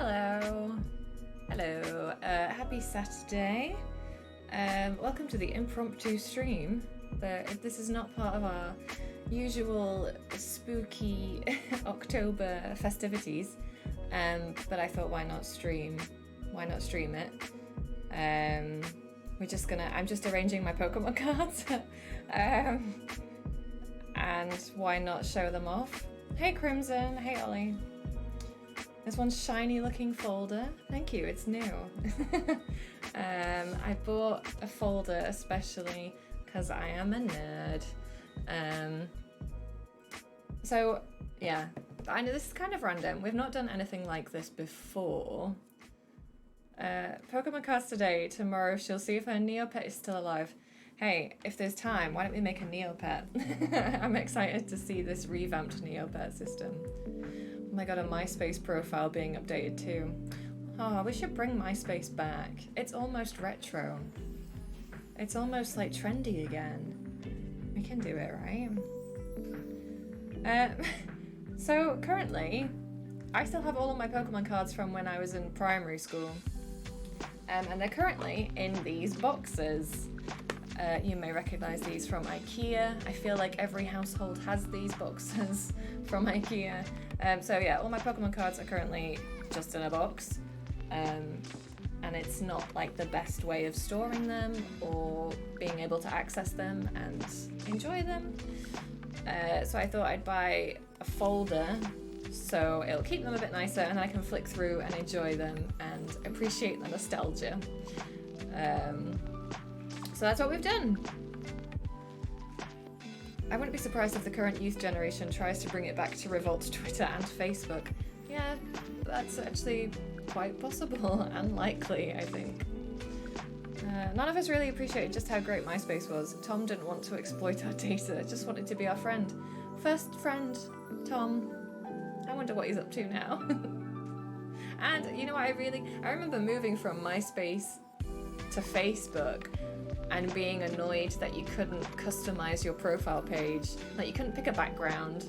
Hello. Hello. Happy Saturday. Welcome to the impromptu stream. This is not part of our usual spooky October festivities, but I thought, why not stream? Why not stream it? I'm just arranging my Pokemon cards, and why not show them off? Hey Crimson, hey Ollie. There's one shiny looking folder. Thank you, it's new. I bought a folder especially because I am a nerd. So yeah, I know this is kind of random. We've not done anything like this before. Pokemon cards today, tomorrow she'll see if her Neopet is still alive. Hey, if there's time, why don't we make a Neopet? I'm excited to see this revamped Neopet system. Oh my god, a MySpace profile being updated too. Oh, we should bring MySpace back. It's almost retro. It's almost like trendy again. We can do it, right? So currently, I still have all of my Pokemon cards from when I was in primary school. And they're currently in these boxes. You may recognize these from IKEA. I feel like every household has these boxes from IKEA. So yeah, all my Pokemon cards are currently just in a box. And it's not like the best way of storing them or being able to access them and enjoy them. So I thought I'd buy a folder so it'll keep them a bit nicer and I can flick through and enjoy them and appreciate the nostalgia. So that's what we've done. I wouldn't be surprised if the current youth generation tries to bring it back to revolt Twitter and Facebook. Yeah, that's actually quite possible and likely, I think. None of us really appreciated just how great MySpace was. Tom didn't want to exploit our data, just wanted to be our friend. First friend, Tom. I wonder what he's up to now. And you know what, I remember moving from MySpace to Facebook and being annoyed that you couldn't customize your profile page. Like you couldn't pick a background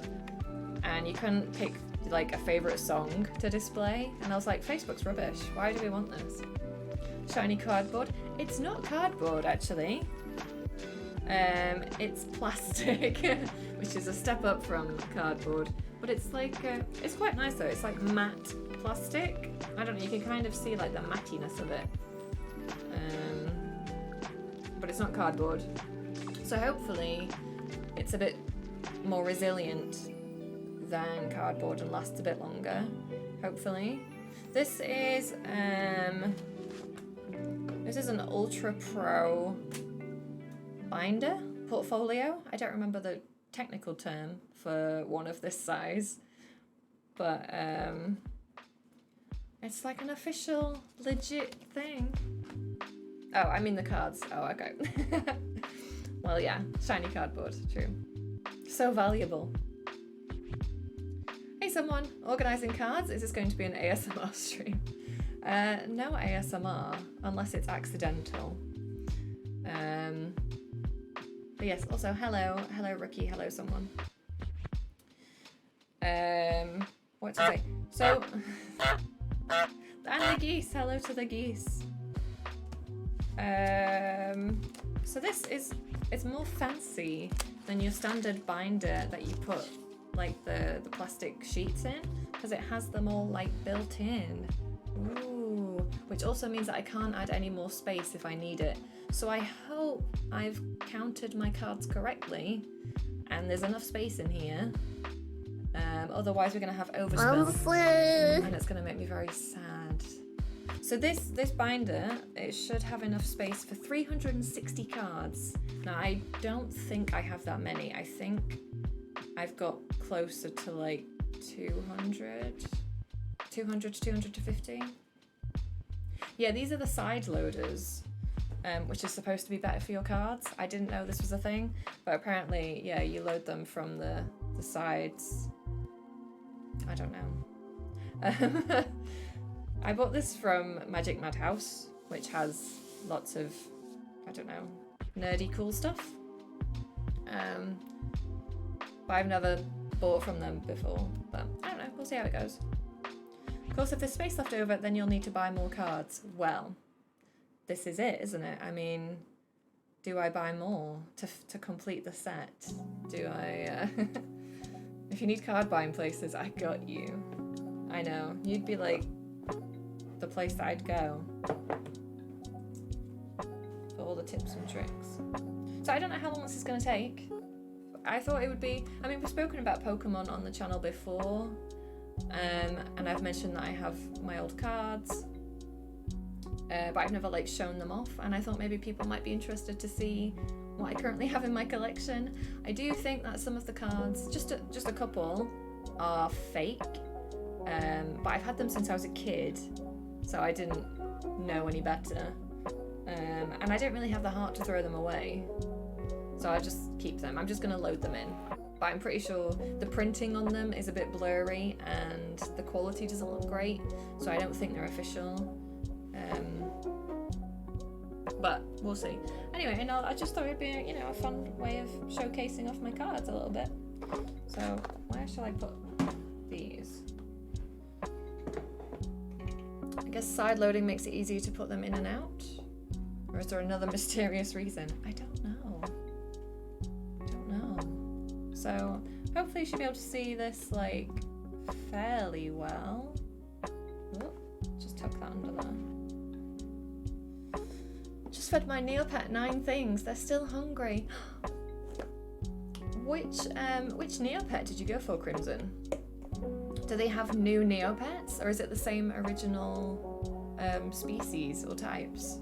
and you couldn't pick like a favorite song to display. And I was like, Facebook's rubbish. Why do we want this? Shiny cardboard. It's not cardboard actually. It's plastic, which is a step up from cardboard. But it's like, it's quite nice though. It's like matte plastic. I don't know, you can kind of see like the mattiness of it. But it's not cardboard. So hopefully it's a bit more resilient than cardboard and lasts a bit longer, hopefully. This is an Ultra Pro binder, portfolio. I don't remember the technical term for one of this size, but it's like an official legit thing. Oh, I mean the cards. Oh, okay. Well, yeah, shiny cardboard, true. So valuable. Hey someone, organising cards. Is this going to be an ASMR stream? No ASMR, unless it's accidental. But yes, also hello Rookie, hello someone. What to say? So, and the geese, hello to the geese. So it's more fancy than your standard binder that you put like the plastic sheets in, because it has them all like built in. Ooh, which also means that I can't add any more space if I need it. So I hope I've counted my cards correctly and there's enough space in here. Otherwise we're gonna have overspill and it's gonna make me very sad. So this binder, it should have enough space for 360 cards. Now I don't think I have that many. I think I've got closer to like 200 to 250. Yeah, these are the side loaders, which is supposed to be better for your cards. I didn't know this was a thing, but apparently, yeah, you load them from the sides. I don't know. I bought this from Magic Madhouse, which has lots of, I don't know, nerdy cool stuff. But I've never bought from them before, but I don't know, we'll see how it goes. course, if there's space left over, then you'll need to buy more cards. Well, this is it, isn't it? I mean, do I buy more to complete the set? Do I... If you need card buying places, I got you. I know. You'd be like the place that I'd go for all the tips and tricks. So I don't know how long this is going to take. I thought it would be... I mean, we've spoken about Pokemon on the channel before. And I've mentioned that I have my old cards. But I've never like shown them off. And I thought maybe people might be interested to see what I currently have in my collection. I do think that some of the cards, just a couple, are fake. But I've had them since I was a kid, so I didn't know any better. And I don't really have the heart to throw them away, so I just keep them. I'm just going to load them in. But I'm pretty sure the printing on them is a bit blurry and the quality doesn't look great, so I don't think they're official. But we'll see. Anyway, and I just thought it'd be, you know, a fun way of showcasing off my cards a little bit. So where shall I put these? I guess side loading makes it easier to put them in and out? Or is there another mysterious reason? I don't know. So hopefully you should be able to see this like fairly well. Oh, just tuck that under there. Just fed my Neopet 9 things. They're still hungry. Which Neopet did you go for, Crimson? Do they have new Neopets, or is it the same original species or types?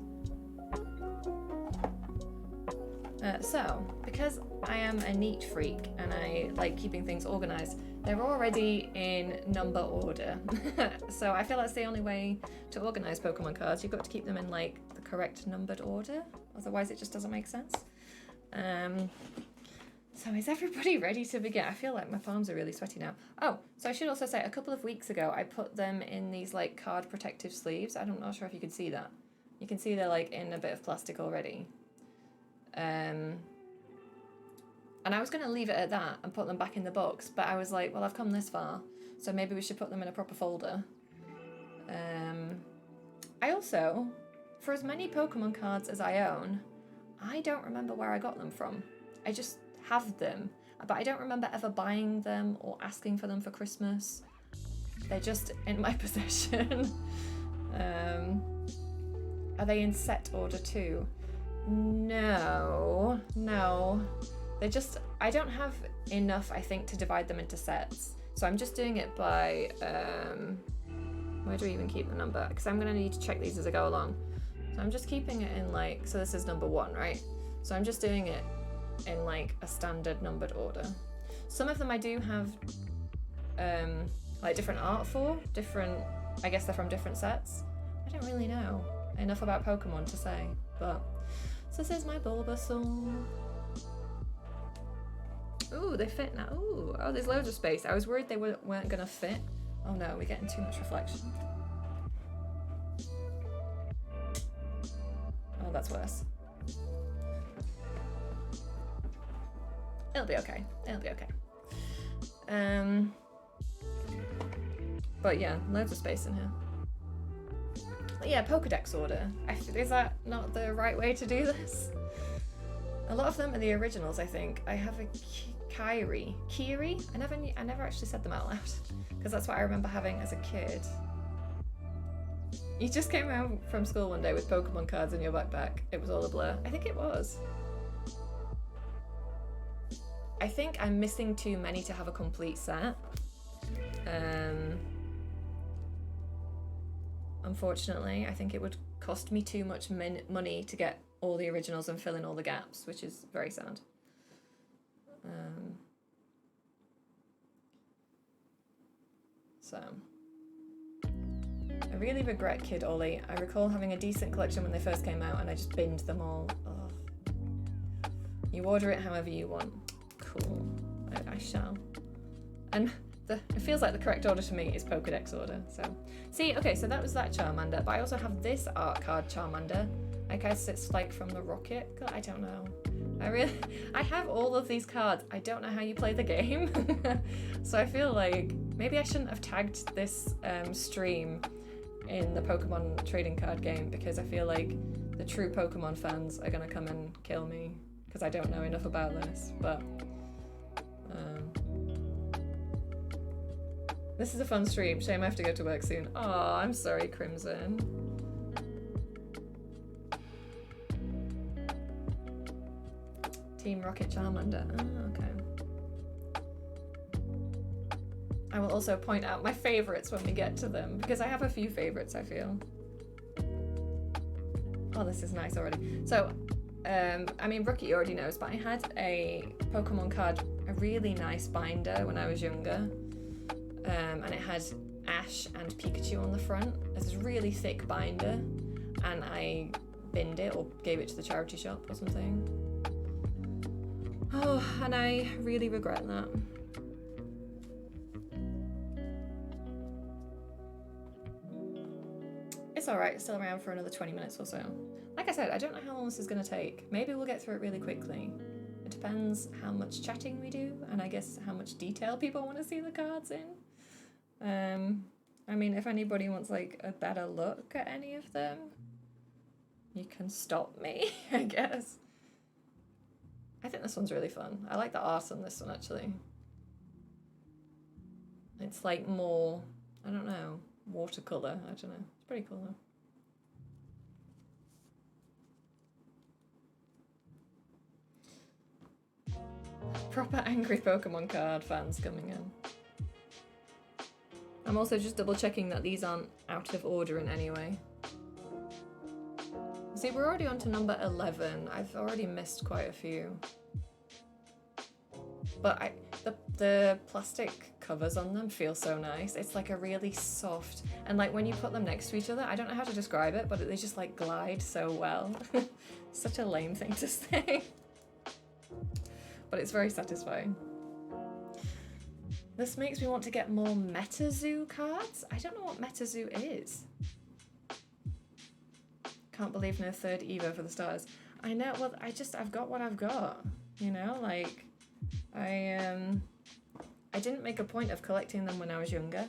So, because I am a neat freak and I like keeping things organised, they're already in number order. So I feel that's the only way to organise Pokemon cards. You've got to keep them in like the correct numbered order, otherwise it just doesn't make sense. So is everybody ready to begin? I feel like my palms are really sweaty now. Oh, so I should also say, a couple of weeks ago I put them in these like card protective sleeves. I'm not sure if you can see that. You can see they're like in a bit of plastic already. And I was going to leave it at that and put them back in the box, but I was like, well, I've come this far, so maybe we should put them in a proper folder. I also, for as many Pokemon cards as I own, I don't remember where I got them from. I just have them, but I don't remember ever buying them or asking for them for Christmas. They're just in my possession. Are they in set order too? No. They're just, I don't have enough, I think, to divide them into sets. So I'm just doing it by, where do we even keep the number? Because I'm going to need to check these as I go along. So I'm just keeping it in like, so this is number 1, right? So I'm just doing it in like a standard numbered order. Some of them I do have like different art for, different, I guess they're from different sets. I don't really know enough about Pokemon to say, but so this is my Bulbasaur. Ooh, they fit now. Ooh, oh, there's loads of space. I was worried they weren't gonna fit. Oh no, we're getting too much reflection. Oh, that's worse. It'll be okay. But yeah, loads of space in here. But yeah, Pokedex order. Is that not the right way to do this? A lot of them are the originals, I think. I have a Kiri. I never actually said them out loud, because that's what I remember having as a kid. You just came home from school one day with Pokemon cards in your backpack. It was all a blur. I think it was. I think I'm missing too many to have a complete set. Unfortunately, I think it would cost me too much money to get all the originals and fill in all the gaps, which is very sad. So, I really regret Kid Ollie. I recall having a decent collection when they first came out and I just binned them all. Ugh. You order it however you want. Cool. I shall. And it feels like the correct order to me is Pokedex order. So, see, okay, so that was that Charmander, but I also have this art card Charmander. I guess it's like from the Rocket. God, I don't know. I have all of these cards. I don't know how you play the game. So I feel like maybe I shouldn't have tagged this stream in the Pokemon trading card game, because I feel like the true Pokemon fans are gonna come and kill me because I don't know enough about this, but this is a fun stream. Shame I have to go to work soon. Oh, I'm sorry, Crimson. Team Rocket Charmander. Oh, okay. I will also point out my favorites when we get to them, because I have a few favorites, I feel. Oh, this is nice already. So, I mean, Rookie already knows, but I had a Pokemon card, a really nice binder when I was younger. And it had Ash and Pikachu on the front. It's this really thick binder, and I binned it or gave it to the charity shop or something. Oh, and I really regret that. It's alright, it's still around for another 20 minutes or so. Like I said, I don't know how long this is going to take. Maybe we'll get through it really quickly. It depends how much chatting we do, and I guess how much detail people want to see the cards in. I mean, if anybody wants like a better look at any of them, you can stop me, I guess. I think this one's really fun. I like the art on this one, actually. It's like more, I don't know, watercolor. I don't know. It's pretty cool though. Proper angry Pokemon card fans coming in. I'm also just double checking that these aren't out of order in any way. See, we're already on to number 11. I've already missed quite a few. But the plastic covers on them feel so nice. It's like a really soft, and like when you put them next to each other, I don't know how to describe it, but they just like glide so well. Such a lame thing to say. But it's very satisfying. This makes me want to get more MetaZoo cards. I don't know what MetaZoo is. Can't believe no third Evo for the stars. I know, well, I've got what I've got. You know, like, I didn't make a point of collecting them when I was younger.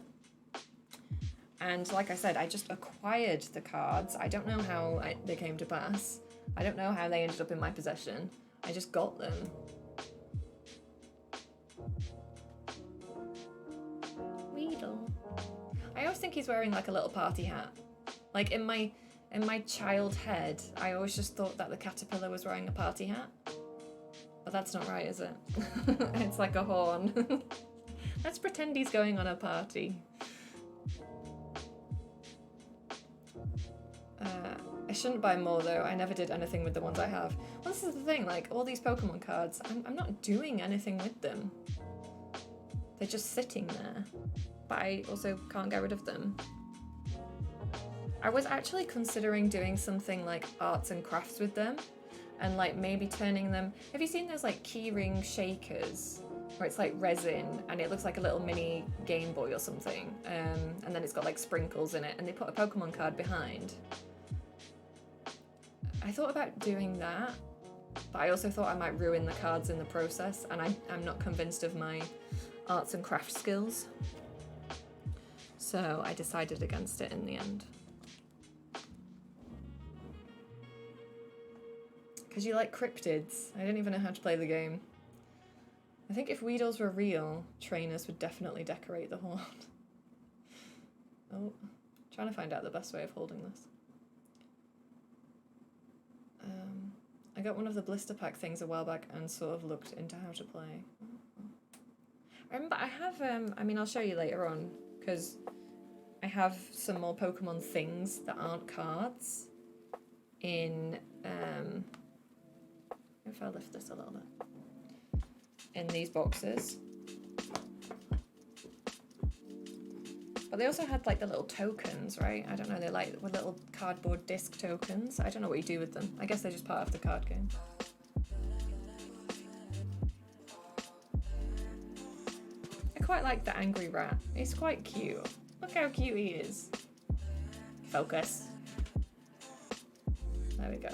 And like I said, I just acquired the cards. I don't know how they came to pass. I don't know how they ended up in my possession. I just got them. Weedle. I always think he's wearing like a little party hat. Like in my child head, I always just thought that the caterpillar was wearing a party hat. But that's not right, is it? It's like a horn. Let's pretend he's going on a party. I shouldn't buy more though. I never did anything with the ones I have. Well, this is the thing, like all these Pokemon cards, I'm not doing anything with them. They're just sitting there. But I also can't get rid of them. I was actually considering doing something like arts and crafts with them, and like maybe turning them. Have you seen those like keyring shakers where it's like resin and it looks like a little mini Game Boy or something, and then it's got like sprinkles in it, and they put a Pokemon card behind? I thought about doing that, but I also thought I might ruin the cards in the process, and I'm not convinced of my arts and craft skills, so I decided against it in the end. Because you like cryptids. I didn't even know how to play the game. I think if Weedles were real, trainers would definitely decorate the horn. Oh, trying to find out the best way of holding this. I got one of the blister pack things a while back and sort of looked into how to play. I remember I have, I mean, I'll show you later on, because I have some more Pokemon things that aren't cards in, if I lift this a little bit, in these boxes. But they also had like the little tokens, right? I don't know, they're like little cardboard disc tokens. I don't know what you do with them. I guess they're just part of the card game. They're quite like the angry rat. He's quite cute. Look how cute he is. Focus. There we go.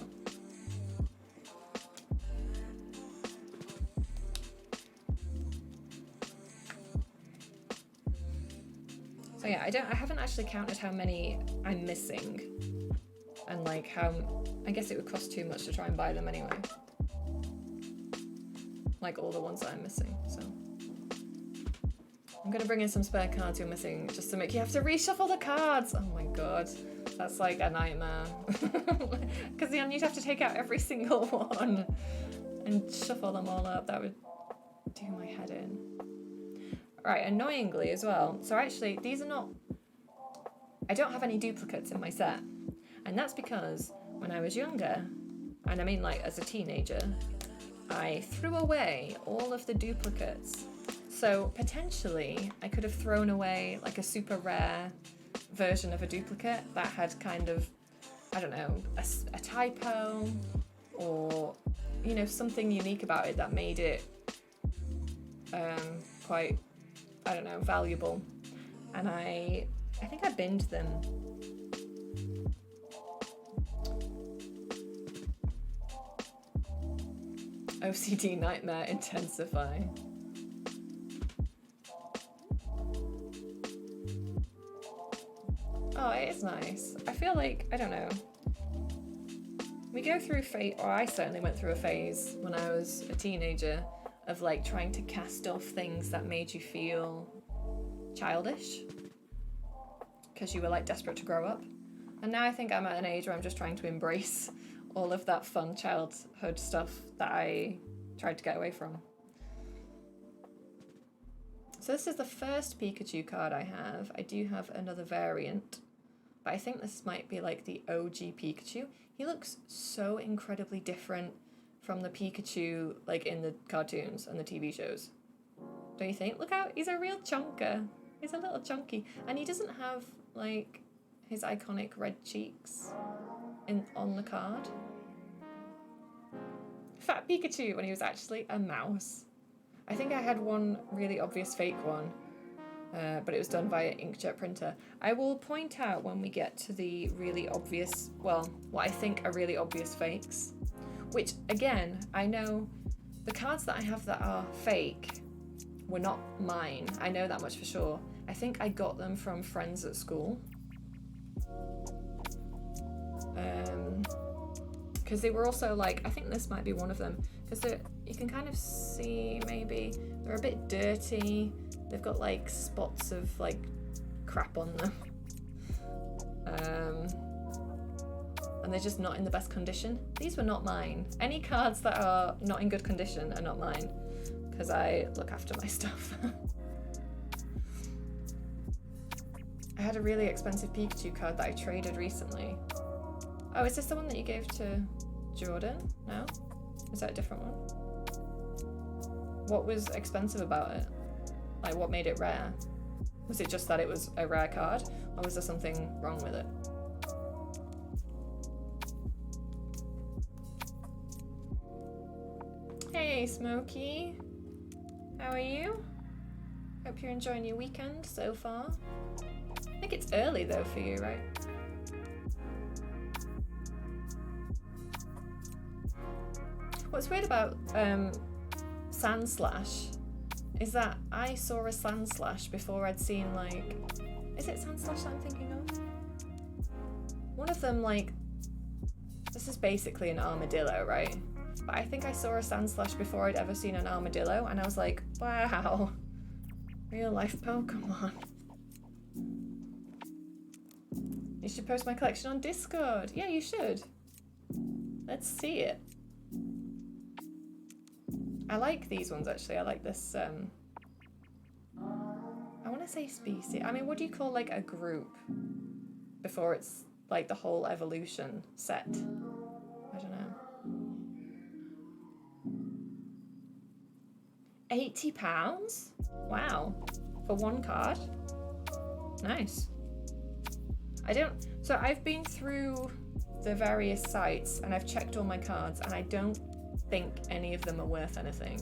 So yeah, I haven't actually counted how many I'm missing, and like how, I guess it would cost too much to try and buy them anyway. Like all the ones that I'm missing, so. I'm gonna bring in some spare cards you're missing just to make you have to reshuffle the cards. Oh my god, that's like a nightmare. Because then you'd have to take out every single one and shuffle them all up. That would do my head in. Right, annoyingly as well. So actually, these are not, I don't have any duplicates in my set. And that's because when I was younger, and I mean like as a teenager, I threw away all of the duplicates. So potentially I could have thrown away like a super rare version of a duplicate that had kind of, I don't know, a typo or, you know, something unique about it that made it quite, I don't know, valuable. And I think I binned them. OCD nightmare intensify. Oh, it is nice. I feel like, I don't know. We go through phase, or I certainly went through a phase when I was a teenager of like trying to cast off things that made you feel childish because you were like desperate to grow up. And now I think I'm at an age where I'm just trying to embrace all of that fun childhood stuff that I tried to get away from. So this is the first Pikachu card I have. I do have another variant, but I think this might be like the OG Pikachu. He looks so incredibly different from the Pikachu like in the cartoons and the TV shows. Don't you think? Look out, he's a real chunker. He's a little chunky. And he doesn't have like his iconic red cheeks on the card. Fat Pikachu when he was actually a mouse. I think I had one really obvious fake one, but it was done via inkjet printer. I will point out when we get to the really obvious, well, what I think are really obvious fakes, which again, I know the cards that I have that are fake were not mine. I know that much for sure. I think I got them from friends at school. Because they were also like, I think this might be one of them, because you can kind of see maybe they're a bit dirty. They've got like spots of like crap on them. And they're just not in the best condition. These were not mine. Any cards that are not in good condition are not mine, because I look after my stuff. I had a really expensive Pikachu card that I traded recently. Oh, is this the one that you gave to Jordan? No? Is that a different one? What was expensive about it? Like, what made it rare? Was it just that it was a rare card? Or was there something wrong with it? Hey, Smokey. How are you? Hope you're enjoying your weekend so far. I think it's early, though, for you, right? What's weird about Sandslash is that I saw a Sandslash before I'd seen, like... Is it Sandslash that I'm thinking of? One of them, like... This is basically an armadillo, right? But I think I saw a Sandslash before I'd ever seen an armadillo, and I was like, wow, real-life Pokemon. You should post my collection on Discord. Yeah, you should. Let's see it. I like these ones, actually. I like this, I want to say species. I mean, what do you call, like, a group before it's, like, the whole evolution set? I don't know. £80? Wow. For one card? Nice. So I've been through the various sites and I've checked all my cards and I don't think any of them are worth anything.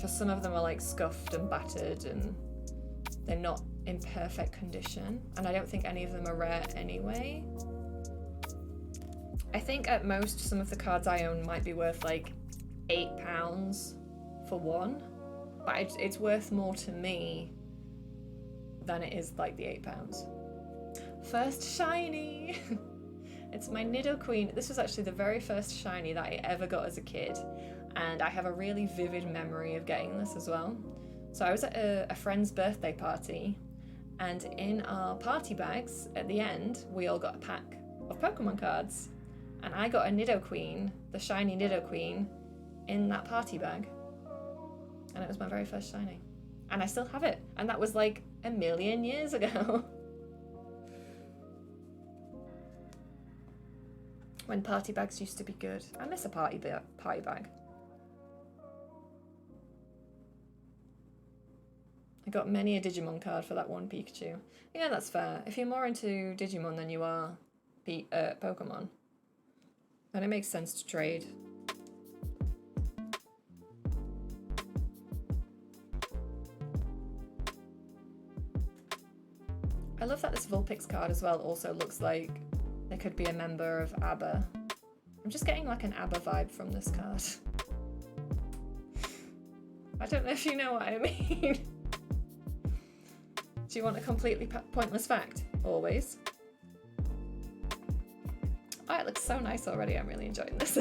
because some of them are like scuffed and battered and they're not in perfect condition, and I don't think any of them are rare anyway. I think at most some of the cards I own might be worth like £8 for one, but it's worth more to me than it is like the £8. First shiny! It's my Nidoqueen. This was actually the very first shiny that I ever got as a kid, and I have a really vivid memory of getting this as well. So I was at a friend's birthday party, and in our party bags at the end we all got a pack of Pokemon cards, and I got a Nidoqueen, the shiny Nidoqueen, in that party bag, and it was my very first shiny, and I still have it, and that was like a million years ago. When party bags used to be good. I miss a party bag. I got many a Digimon card for that one Pikachu. Yeah, that's fair. If you're more into Digimon than you are Pokemon, then it makes sense to trade. I love that this Vulpix card as well also looks like it could be a member of ABBA. I'm just getting like an ABBA vibe from this card. I don't know if you know what I mean. Do you want a completely pointless fact? Always. Oh, it looks so nice already. I'm really enjoying this.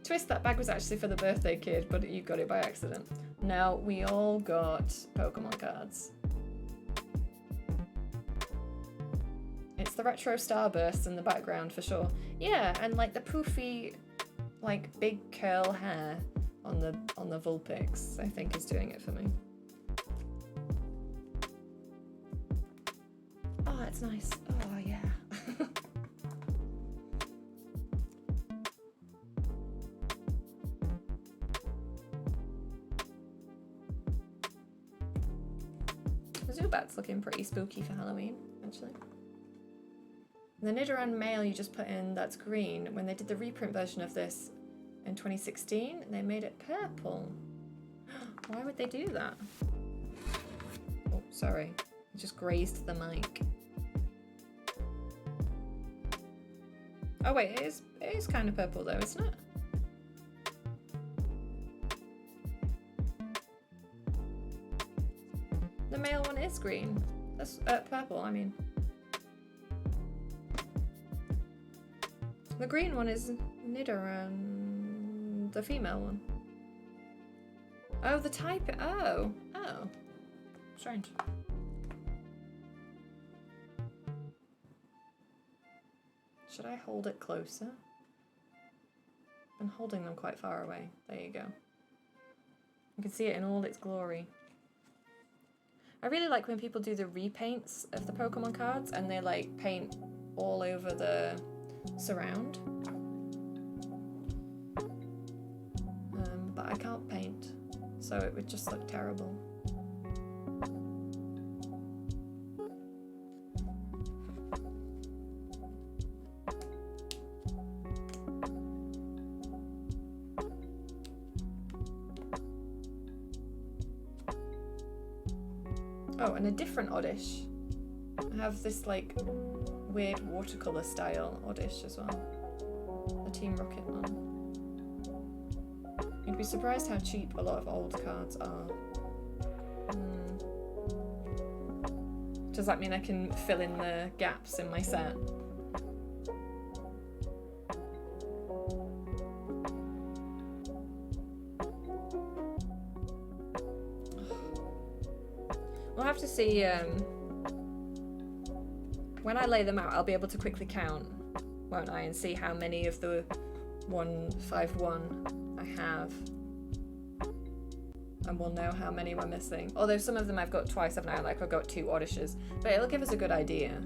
Twist, that bag was actually for the birthday kid, but you got it by accident. No, we all got Pokemon cards. It's the retro starbursts in the background for sure. Yeah, and like the poofy, like big curl hair on the Vulpix, I think is doing it for me. Oh, it's nice. Oh yeah. The Zubat's looking pretty spooky for Halloween, actually. The Nidoran male you just put in that's green, when they did the reprint version of this in 2016, they made it purple. Why would they do that? Oh, sorry. I just grazed the mic. Oh wait, it is kind of purple though, isn't it? The male one is green. That's purple, I mean. The green one is Nidoran, the female one. Oh, the type. Oh, strange. Should I hold it closer? I'm holding them quite far away. There you go. You can see it in all its glory. I really like when people do the repaints of the Pokemon cards and they like paint all over the surround. But I can't paint, so it would just look terrible. Oh, and a different Oddish. I have this like weird watercolour style Oddish as well. The Team Rocket one. You'd be surprised how cheap a lot of old cards are. Does that mean I can fill in the gaps in my set? We'll have to see, when I lay them out, I'll be able to quickly count, won't I, and see how many of the 151 I have. And we'll know how many we're missing. Although some of them I've got twice, haven't I? Like I've got 2 Oddishes, but it'll give us a good idea.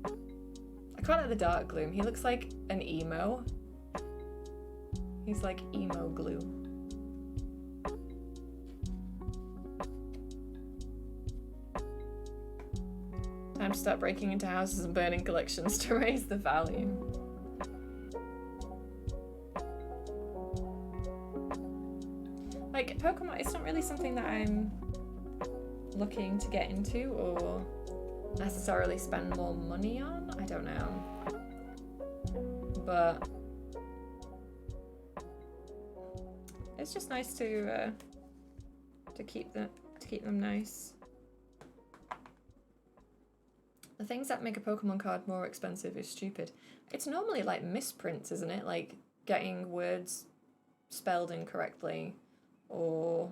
I quite like the Dark Gloom. He looks like an emo. He's like emo glue. Time to start breaking into houses and burning collections to raise the value. it's not really something that I'm looking to get into or necessarily spend more money on. I don't know. But it's just nice to keep them nice. The things that make a Pokemon card more expensive is stupid. It's normally like misprints, isn't it? Like getting words spelled incorrectly or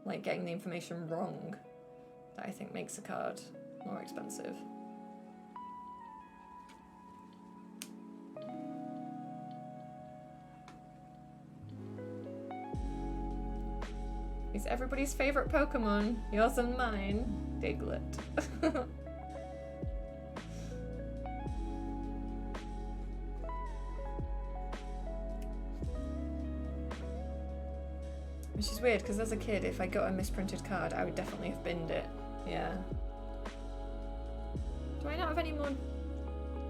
like getting the information wrong that I think makes a card more expensive. He's everybody's favorite Pokemon, yours and mine, Diglett. Which is weird, because as a kid, if I got a misprinted card, I would definitely have binned it. Yeah. Do I not have any more?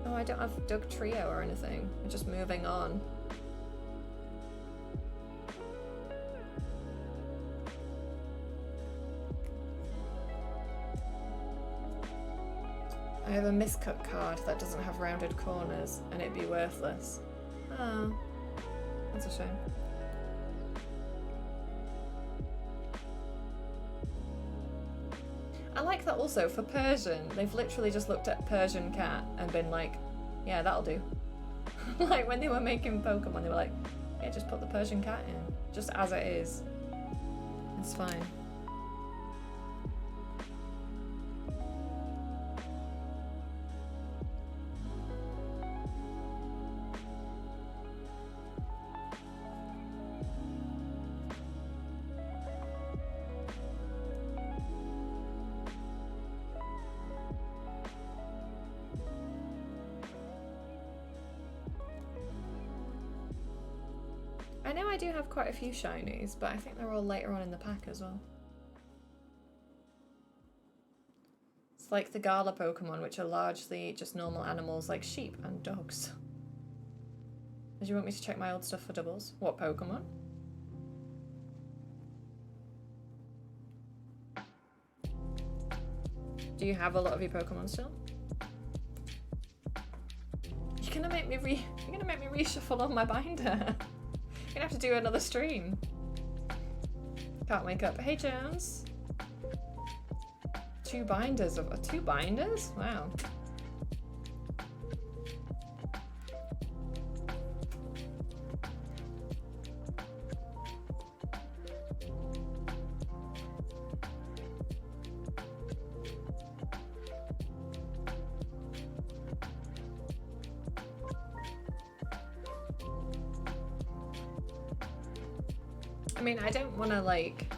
Oh, I don't have Doug Trio or anything. I'm just moving on. I have a miscut card that doesn't have rounded corners, and it'd be worthless. Oh, that's a shame. I like that also for Persian. They've literally just looked at Persian cat and been like, yeah, that'll do. Like when they were making Pokemon, they were like, yeah, just put the Persian cat in, just as it is. It's fine. I know I do have quite a few shinies, but I think they're all later on in the pack as well. It's like the Gala Pokemon, which are largely just normal animals like sheep and dogs. Do you want me to check my old stuff for doubles? What Pokemon? Do you have a lot of your Pokemon still? You're gonna make me reshuffle on my binder. You're gonna have to do another stream. Can't wake up. Hey Jones. Two binders? Wow. I mean, I don't want to, like,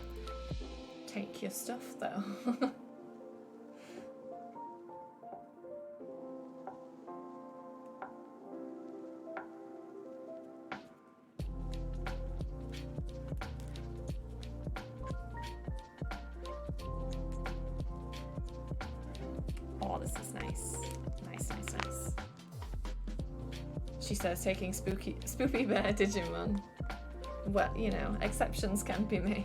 take your stuff, though. Oh, this is nice. Nice. She says taking Spoopy Bear Digimon. Well, you know, exceptions can be made.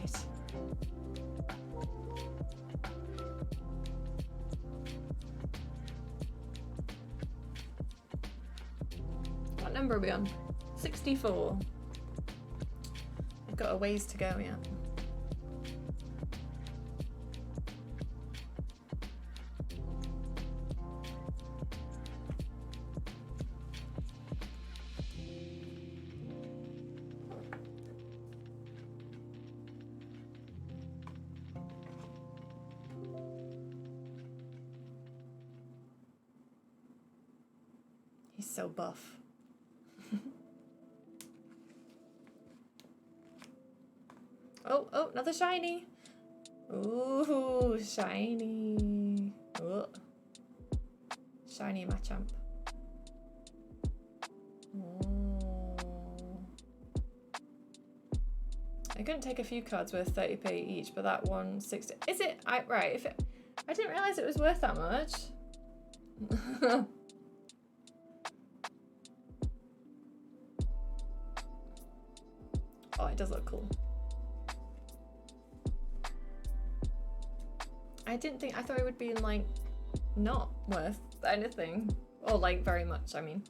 What number are we on? 64. I've got a ways to go yet. So buff. Oh, another shiny. Ooh, shiny. Oh. Shiny Machamp. Oh. I couldn't take a few cards worth 30p each, but that one 60. Is it? Right. If it, I didn't realize it was worth that much. Oh, it does look cool. I thought it would be like not worth anything. Or like very much, I mean.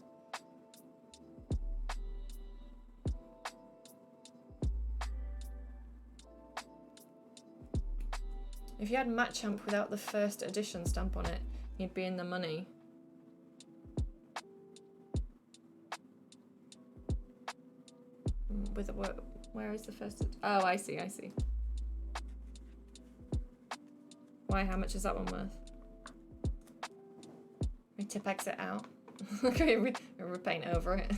If you had Machamp without the first edition stamp on it, you'd be in the money. With where is the first? Oh, I see. Why? How much is that one worth? We tip exit out. Okay, we repaint over it.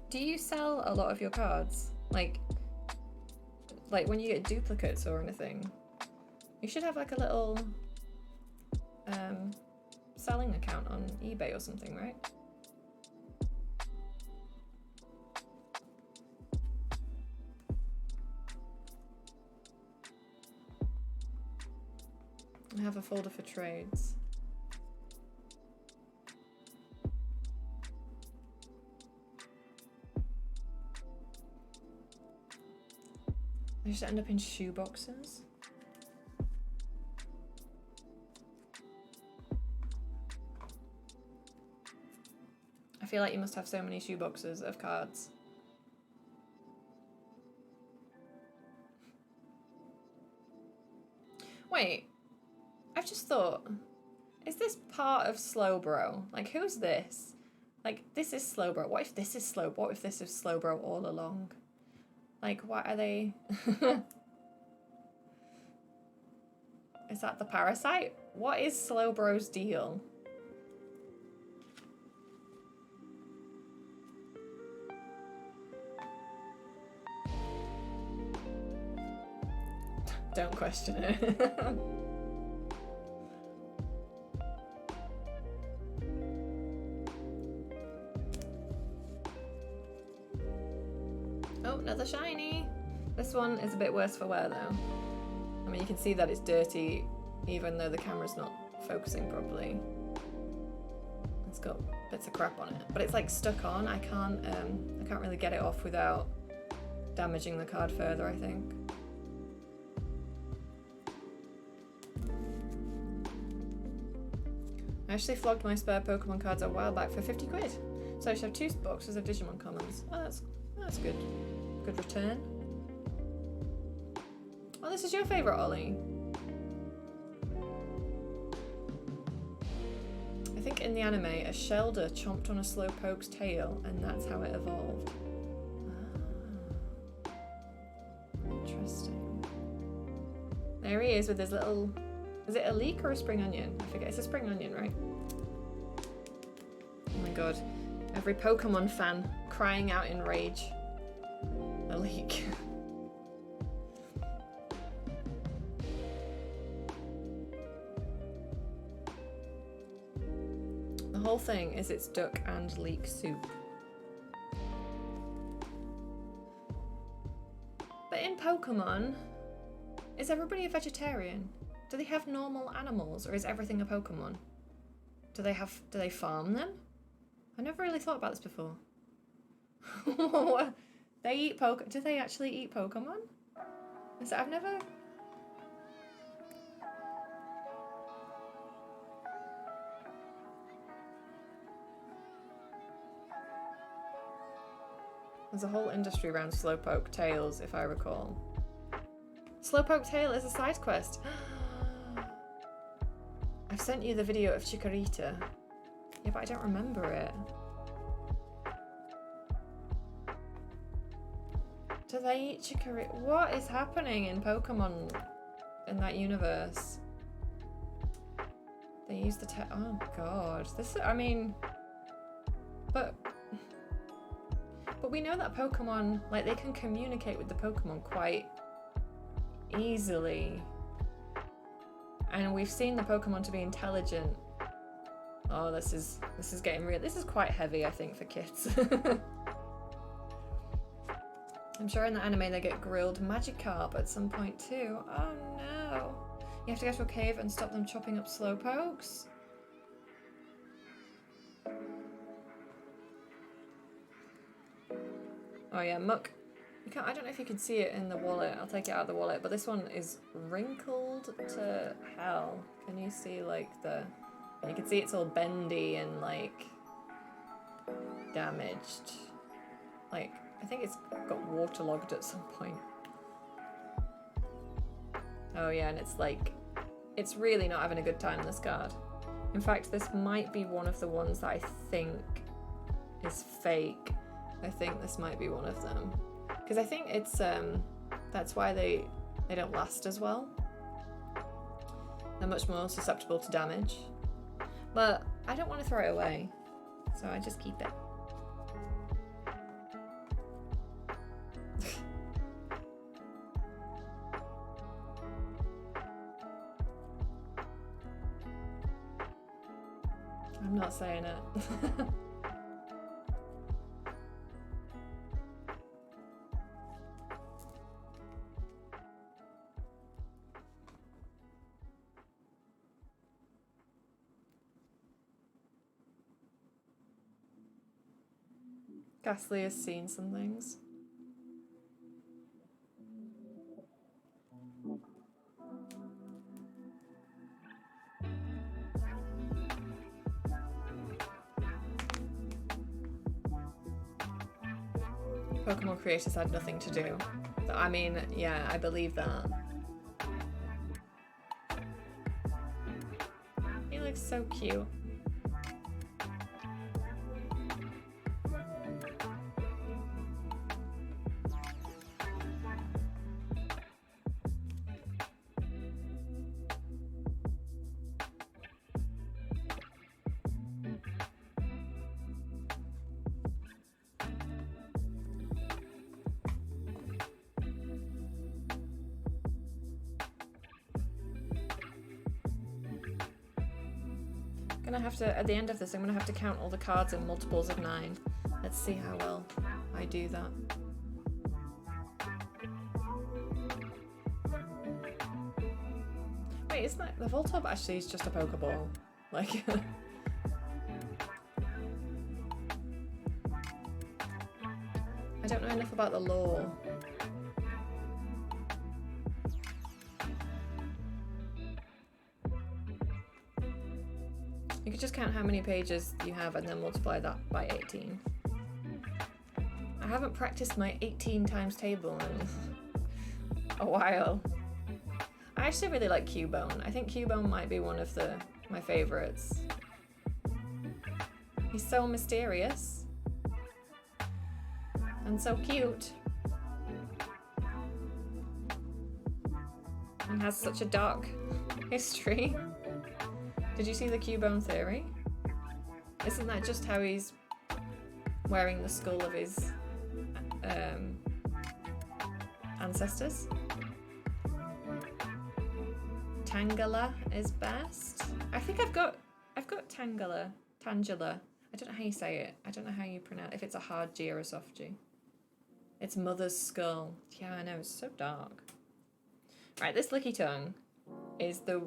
Do you sell a lot of your cards? Like when you get duplicates or anything? You should have like a little selling account on eBay or something, right? I have a folder for trades. I just end up in shoe boxes. I feel like you must have so many shoe boxes of cards. Wait, I've just thought, is this part of Slowbro? Like, who's this? Like, this is Slowbro. What if this is Slowbro? What if this is Slowbro all along? Like, what are they? Is that the parasite? What is Slowbro's deal? Don't question it. Oh, another shiny. This one is a bit worse for wear though. I mean, you can see that it's dirty even though the camera's not focusing properly. It's got bits of crap on it, but it's like stuck on. I can't really get it off without damaging the card further, I think. I actually flogged my spare Pokemon cards a while back for 50 quid. So I should have 2 boxes of Digimon commons. Oh, that's good. Good return. Oh, this is your favourite Ollie. I think in the anime, a Shelder chomped on a Slowpoke's tail, and that's how it evolved. Ah. Interesting. There he is with his little... Is it a leek or a spring onion? I forget. It's a spring onion, right? Oh my god. Every Pokemon fan crying out in rage. A leek. The whole thing is it's duck and leek soup. But in Pokemon, is everybody a vegetarian? Do they have normal animals, or is everything a Pokemon? Do they farm them? I never really thought about this before. They eat do they actually eat Pokemon? I've never... There's a whole industry around Slowpoke tails, if I recall. Slowpoke tail is a side quest. I've sent you the video of Chikorita. Yeah, but I don't remember it. Do they eat Chikorita? What is happening in Pokemon in that universe? They use the oh god. I mean... But we know that Pokemon, like, they can communicate with the Pokemon quite easily. And we've seen the Pokemon to be intelligent. Oh, this is getting real. This is quite heavy, I think, for kids. I'm sure in the anime they get grilled Magikarp at some point too. Oh no. You have to go to a cave and stop them chopping up Slowpokes? Oh yeah, muck. You can't, I don't know if you can see it in the wallet. I'll take it out of the wallet. But this one is wrinkled to hell. Can you see like the... You can see it's all bendy and like damaged. Like, I think it's got waterlogged at some point. Oh yeah, and it's like, it's really not having a good time, this card. In fact, this might be one of the ones that I think is fake. I think this might be one of them. Because I think it's, that's why they don't last as well. They're much more susceptible to damage. But I don't want to throw it away, so I just keep it. I'm not saying it. Ghastly has seen some things. Pokemon creators had nothing to do. I mean, yeah, I believe that. He looks so cute. Gonna have to, at the end of this, I'm gonna have to count all the cards in multiples of 9. Let's see how well I do that. Wait, isn't that, the Voltorb actually is just a Pokeball? Like, I don't know enough about the lore. You could just count how many pages you have and then multiply that by 18. I haven't practiced my 18 times table in a while. I actually really like Cubone. I think Cubone might be one of my favorites. He's so mysterious. And so cute. And has such a dark history. Did you see the Cubone theory? Isn't that just how he's wearing the skull of his ancestors? Tangela is best. I think I've got Tangela. Tangela. I don't know how you say it. I don't know how you pronounce if it's a hard G or a soft G. It's Mother's Skull. Yeah, I know, it's so dark. Right, this Licky Tongue is the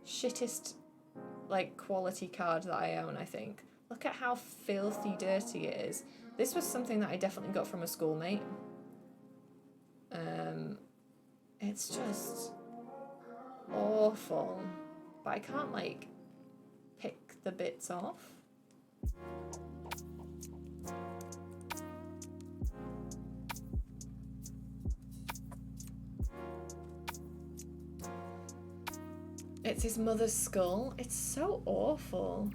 shittest like quality card that I own, I think. Look at how filthy dirty it is. This was something that I definitely got from a schoolmate. It's just awful. But I can't like pick the bits off. It's his mother's skull. It's so awful.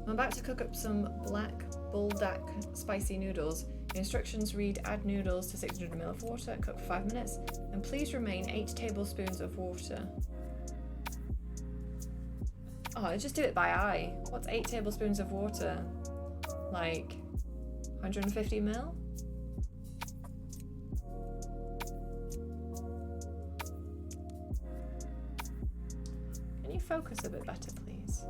I'm about to cook up some black buldak spicy noodles. The instructions read: add noodles to 600 ml of water, cook for 5 minutes, and please remain 8 tablespoons of water. Oh, I just do it by eye. What's 8 tablespoons of water? Like 150 ml? Can you focus a bit better, please?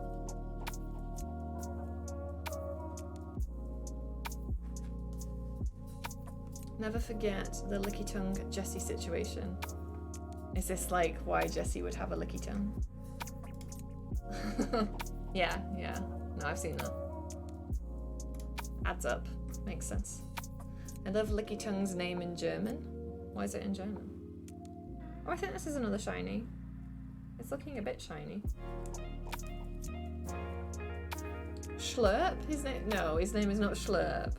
Never forget the licky tongue Jessie situation. Is this like why Jessie would have a licky tongue? yeah. No, I've seen that. Adds up. Makes sense. I love Licky Tongue's name in German. Why is it in German? Oh, I think this is another shiny. It's looking a bit shiny. Schlurp? His name? No, his name is not Schlurp.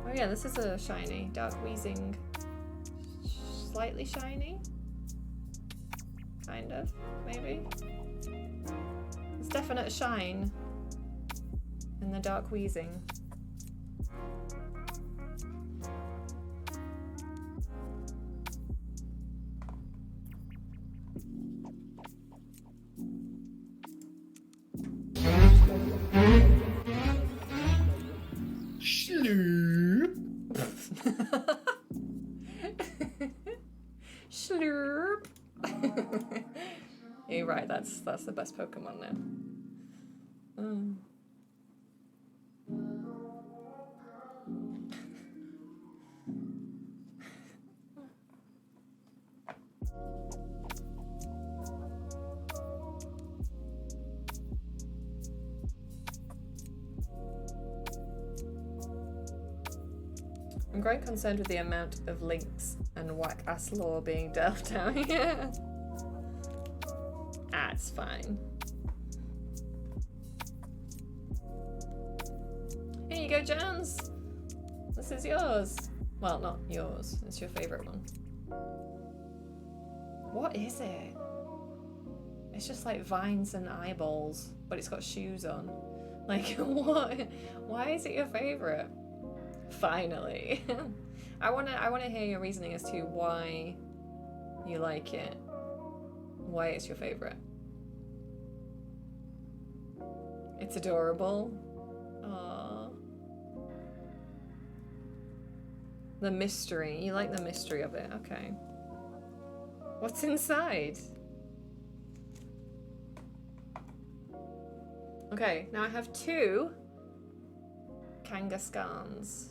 Oh yeah, this is a shiny. Dark Wheezing. Slightly shiny? Kind of, maybe? It's definite shine in the Dark Wheezing. Slurp. You're right, that's the best Pokemon now. I'm growing concerned with the amount of links and whack-ass lore being delved out here. Ah, it's fine. Here you go, Jones. This is yours. Well, not yours. It's your favourite one. What is it? It's just like vines and eyeballs, but it's got shoes on. Like, what? Why is it your favourite? Finally. I wanna hear your reasoning as to why you like it. Why it's your favourite. It's adorable. Aww. The mystery. You like the mystery of it. Okay. What's inside? Okay, now I have 2 Kangaskhans.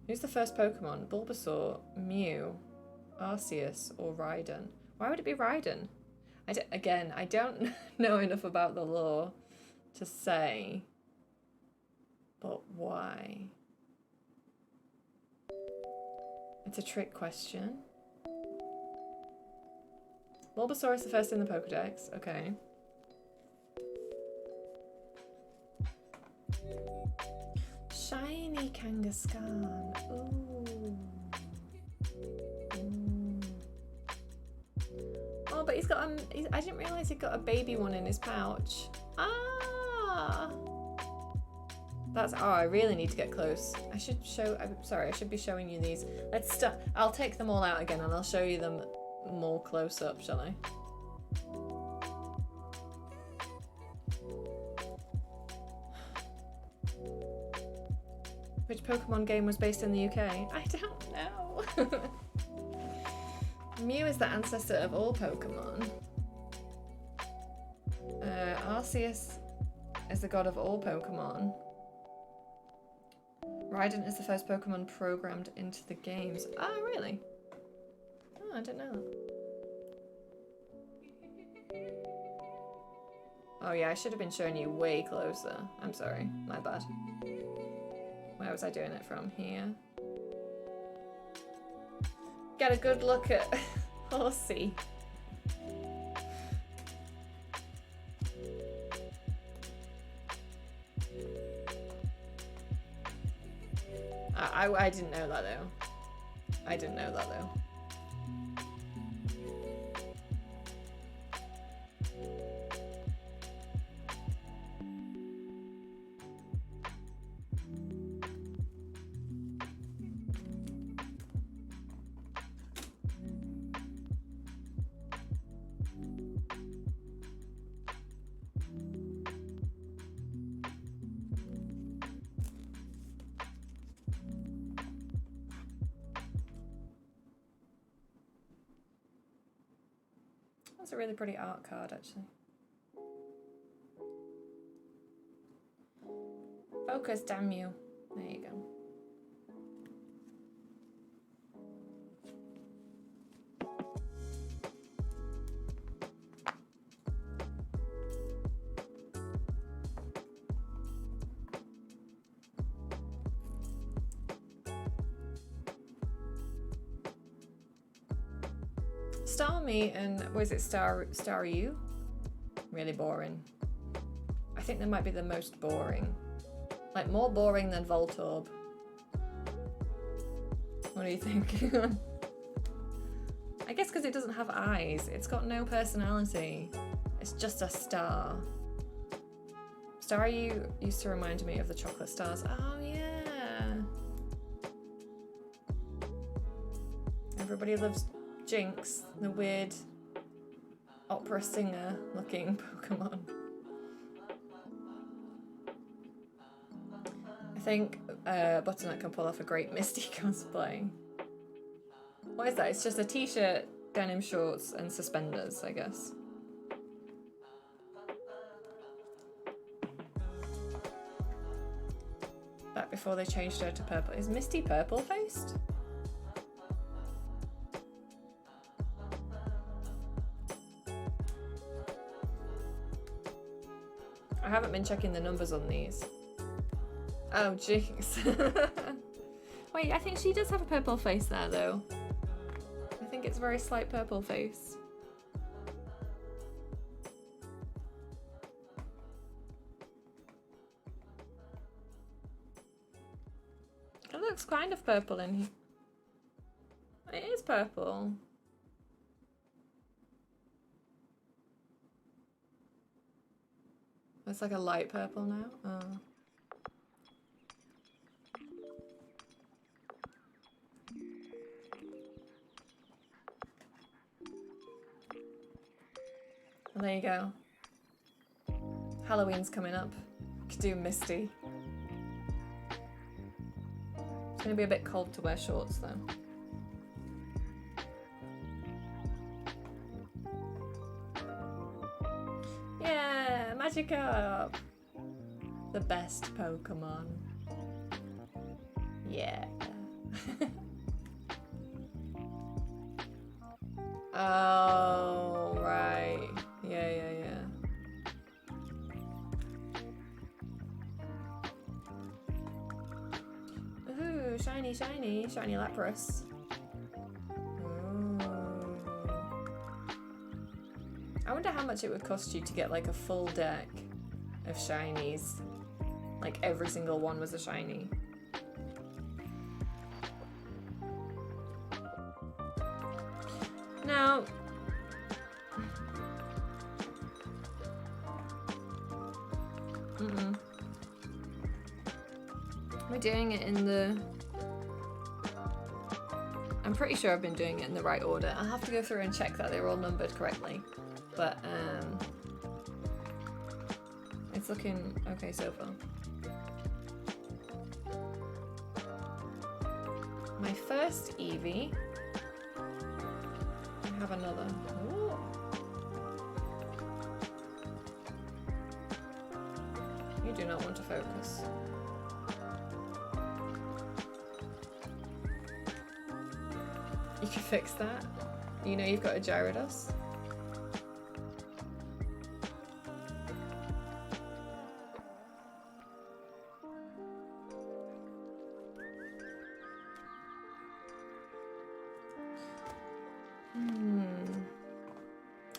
Who's the first Pokemon? Bulbasaur, Mew, Arceus, or Raiden? Why would it be Raiden? Again, I don't know enough about the lore to say, but why? It's a trick question. Bulbasaur is the first in the Pokedex. Okay. Shiny Kangaskhan. Ooh. Ooh. Oh, but he's got I didn't realise he'd got a baby one in his pouch. Ah. That's, oh, I really need to get close. I should show, I'm sorry, I should be showing you these. Let's start, I'll take them all out again and I'll show you them more close up, shall I? Which Pokemon game was based in the UK? I don't know. Mew is the ancestor of all Pokemon. Arceus is the god of all Pokemon. Raiden is the first Pokemon programmed into the games. Oh, really? Oh, I didn't know that. Oh yeah, I should have been showing you way closer. I'm sorry, my bad. Where was I doing it from? Here. Get a good look at Horsey. I didn't know that though. I didn't know that though. That's a really pretty art card, actually. Focus, damn you. There you go. Starmie and was it Staryu? Really boring. I think they might be the most boring. Like more boring than Voltorb. What do you think? I guess because it doesn't have eyes. It's got no personality. It's just a star. Staryu used to remind me of the chocolate stars. Oh yeah. Everybody loves Jinx, the weird opera singer looking Pokemon. I think Butternut can pull off a great Misty cosplay. What is that? It's just a t-shirt, denim shorts, and suspenders, I guess. Back before they changed her to purple. Is Misty purple-faced? I haven't been checking the numbers on these. Oh, Jinx. Wait, I think she does have a purple face there, though. I think it's a very slight purple face. It looks kind of purple in here. It is purple. It's like a light purple now. Oh. Well, there you go. Halloween's coming up. We could do Misty. It's gonna be a bit cold to wear shorts though. Yeah, Magikarp! The best Pokemon. Yeah. Oh, right. Yeah. Ooh, shiny Lapras. Ooh. I wonder how much it would cost you to get like a full deck of shinies. Like every single one was a shiny. Now, we're doing it in the... I'm pretty sure I've been doing it in the right order. I'll have to go through and check that they're all numbered correctly. But, it's looking okay so far. My first Eevee. I have another. Ooh. You do not want to focus. You can fix that. You know you've got a Gyarados.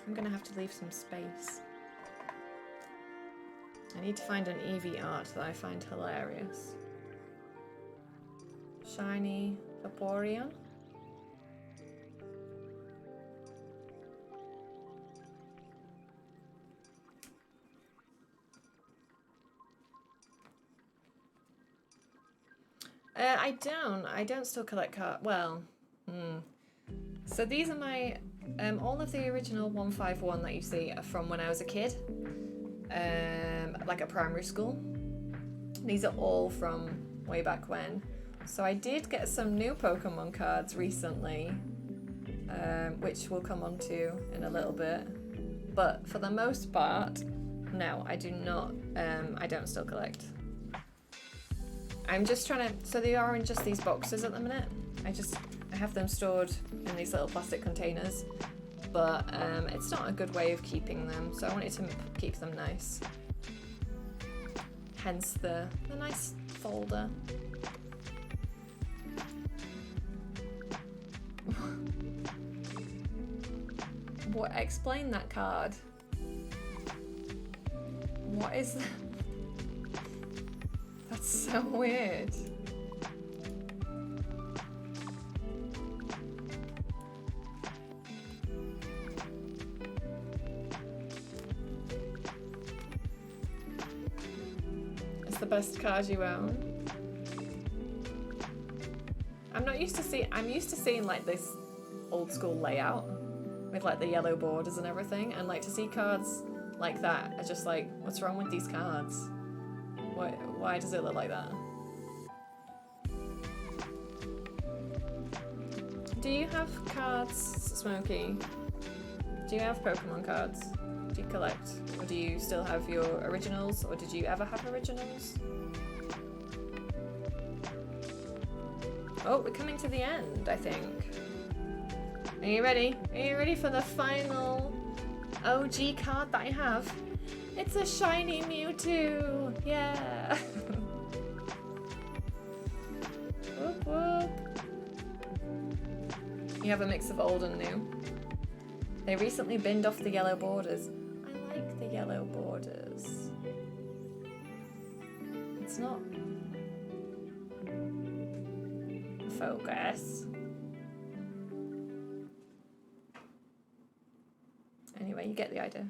I'm gonna have to leave some space. I need to find an Eevee art that I find hilarious. Shiny Vaporeon. I don't still collect cards. Well, So these are my, all of the original 151 that you see are from when I was a kid, like at primary school. These are all from way back when. So I did get some new Pokemon cards recently, which we'll come on to in a little bit. But for the most part, no, I do not, I don't still collect. I'm just trying to, so they are in just these boxes at the minute. I have them stored in these little plastic containers, but it's not a good way of keeping them, so I wanted to keep them nice. Hence the nice folder. What? Explain that card. What is that? That's so weird. It's the best card you own. I'm used to seeing like this old school layout with like the yellow borders and everything, and like to see cards like that are just like, what's wrong with these cards? Why does it look like that? Do you have cards, Smokey? Do you have Pokemon cards? Do you collect? Or do you still have your originals? Or did you ever have originals? Oh, we're coming to the end, I think. Are you ready? Are you ready for the final OG card that I have? It's a shiny Mewtwo! Yeah! Whoop whoop. You have a mix of old and new. They recently binned off the yellow borders. I like the yellow borders. It's not... focus. Anyway, you get the idea.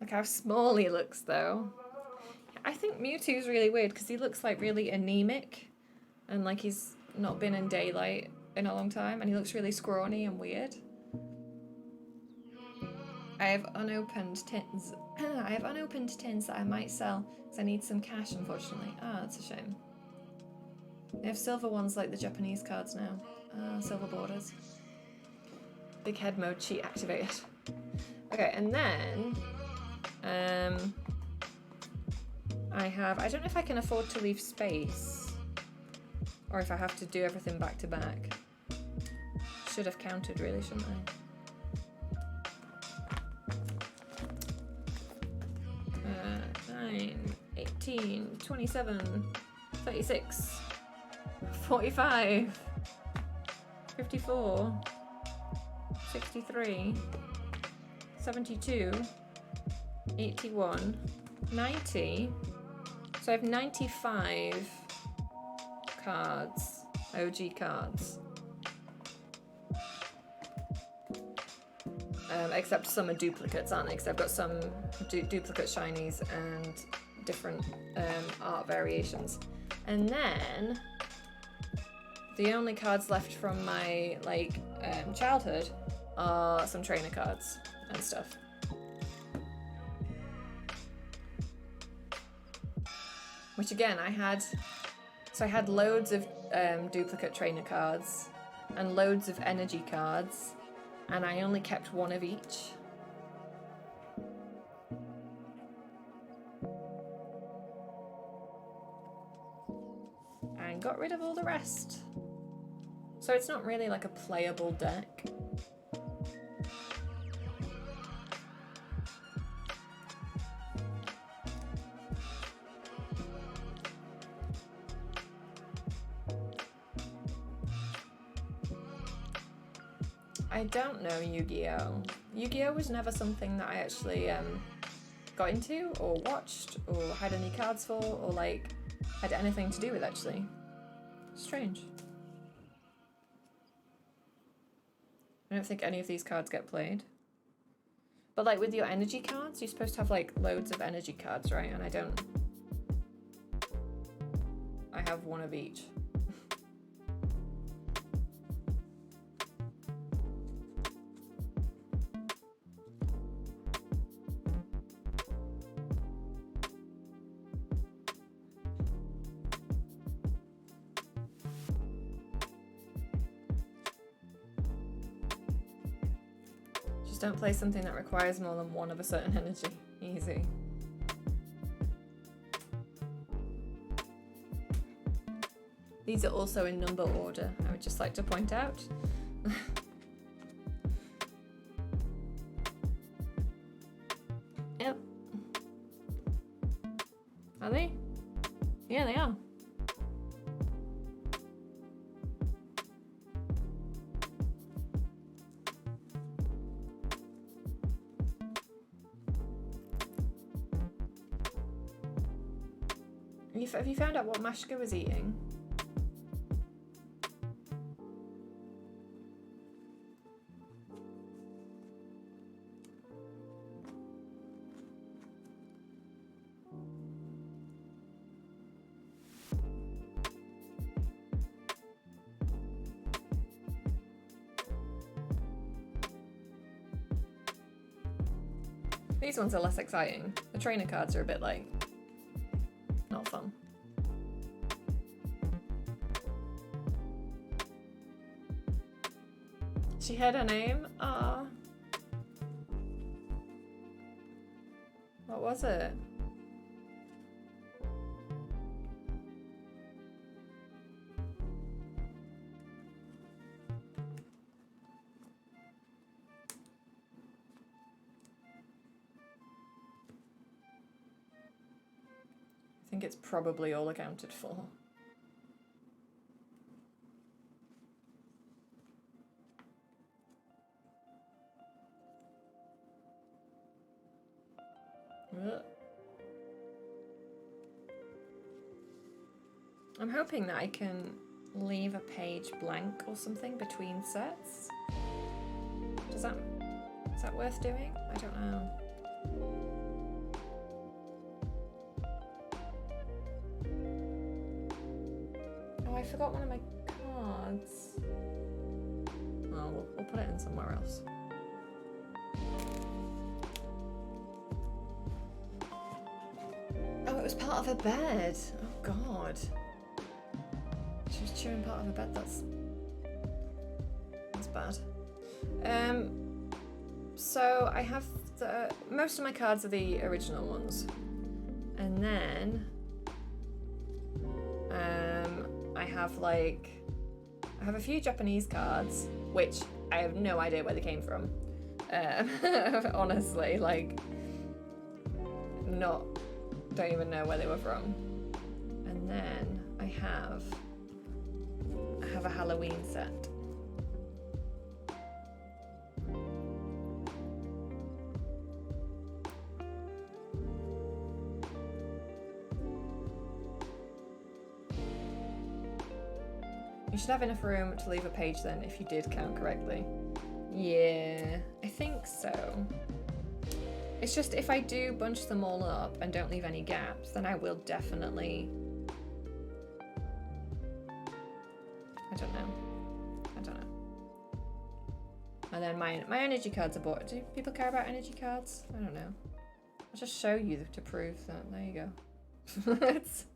Look how small he looks, though. I think Mewtwo's really weird because he looks like really anemic and like he's not been in daylight in a long time, and he looks really scrawny and weird. I have unopened tins. I have unopened tins that I might sell because I need some cash, unfortunately. Ah, that's a shame. They have silver ones like the Japanese cards now. Ah, silver borders. Big head mode cheat activated. Okay, and then I don't know if I can afford to leave space or if I have to do everything back to back. Should have counted really, shouldn't I? 9, 18, 27, 36, 45, 54, 63, 72, 81, 90. So I have 95 cards, OG cards. Except some are duplicates, aren't they? Because I've got some duplicate shinies and different art variations. And then the only cards left from my childhood are some trainer cards and stuff. Which again, I had loads of duplicate trainer cards and loads of energy cards, and I only kept one of each. And got rid of all the rest. So it's not really like a playable deck. I don't know Yu-Gi-Oh! Yu-Gi-Oh! Was never something that I actually got into or watched or had any cards for or like had anything to do with actually. Strange. I don't think any of these cards get played. But like with your energy cards, you're supposed to have like loads of energy cards, right? And I don't. I have one of each. Don't play something that requires more than one of a certain energy. Easy. These are also in number order, I would just like to point out. Yep. Are they? Yeah, they are. Have you found out what Mashka was eating? These ones are less exciting. The trainer cards are a bit like not fun. She had her name? Ah. What was it? I think it's probably all accounted for. I'm hoping that I can leave a page blank or something between sets. Is that worth doing? I don't know. Oh, I forgot one of my cards. Oh, we'll put it in somewhere else. Oh, it was part of a bed. Oh God. She was chewing part of a bed. That's bad. So I have most of my cards are the original ones, and then I have a few Japanese cards, which I have no idea where they came from. Honestly, don't even know where they were from. And then I have a Halloween set. You should have enough room to leave a page then, if you did count correctly. Yeah, I think so. It's just if I do bunch them all up and don't leave any gaps, then I will definitely... I don't know. And then my energy cards are bought. Do people care about energy cards? I don't know. I'll just show you to prove that. There you go. It's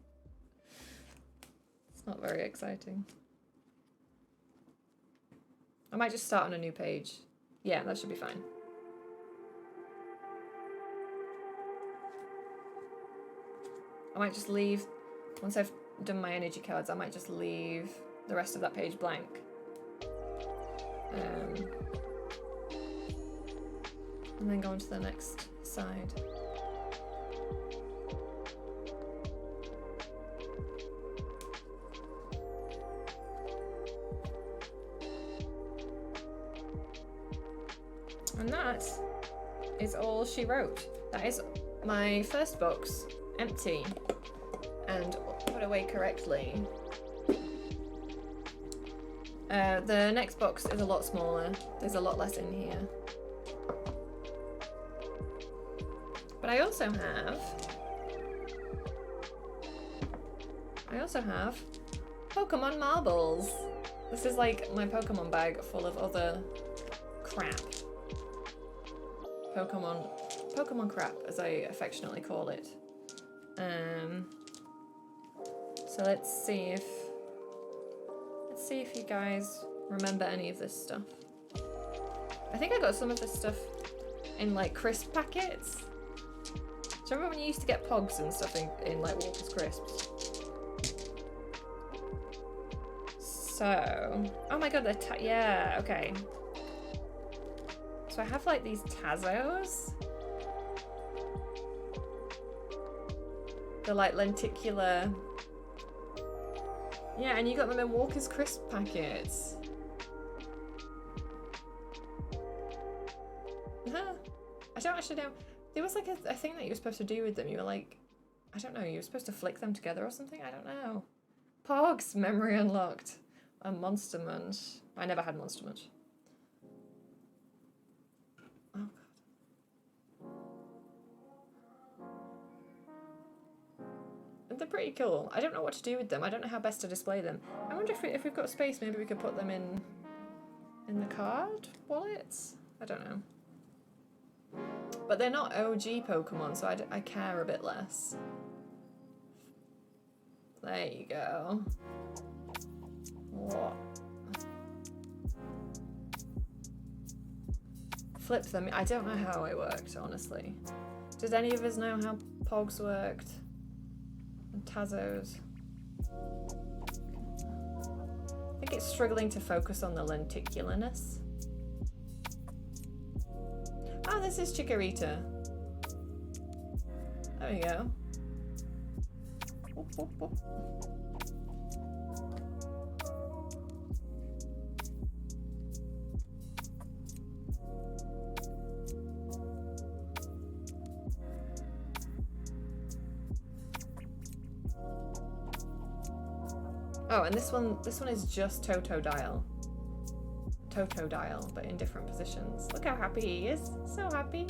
not very exciting. I might just start on a new page. Yeah, that should be fine. I might just leave, once I've done my energy cards, I might just leave the rest of that page blank. And then go on to the next side. And that is all she wrote. That is my first box, empty and put away correctly. The next box is a lot smaller. There's a lot less in here. But I also have Pokémon marbles. This is like my Pokémon bag full of other crap. Pokémon crap, as I affectionately call it. So let's see if you guys remember any of this stuff. I think I got some of this stuff in like crisp packets. Do you remember when you used to get Pogs and stuff in like Walker's Crisps? So, oh my god, yeah, okay. So I have like these Tazos. They're like lenticular. Yeah, and you got them in Walker's Crisp packets. I don't actually know. There was like a thing that you were supposed to do with them. You were like I don't know, you were supposed to flick them together or something? I don't know. Pogs, memory unlocked. A Monster Munch. I never had Monster Munch. Oh god. They're pretty cool. I don't know what to do with them. I don't know how best to display them. I wonder if we've got space, maybe we could put them in the card wallets? I don't know. But they're not OG Pokemon, so I care a bit less. There you go. What? Flip them. I don't know how it worked, honestly. Did any of us know how Pogs worked? And Tazos? I think it's struggling to focus on the lenticularness. Oh, this is Chikorita. There we go. Whoop, whoop, whoop. Oh, and this one is just Totodile. Totodile, but in different positions. Look how happy he is. So happy.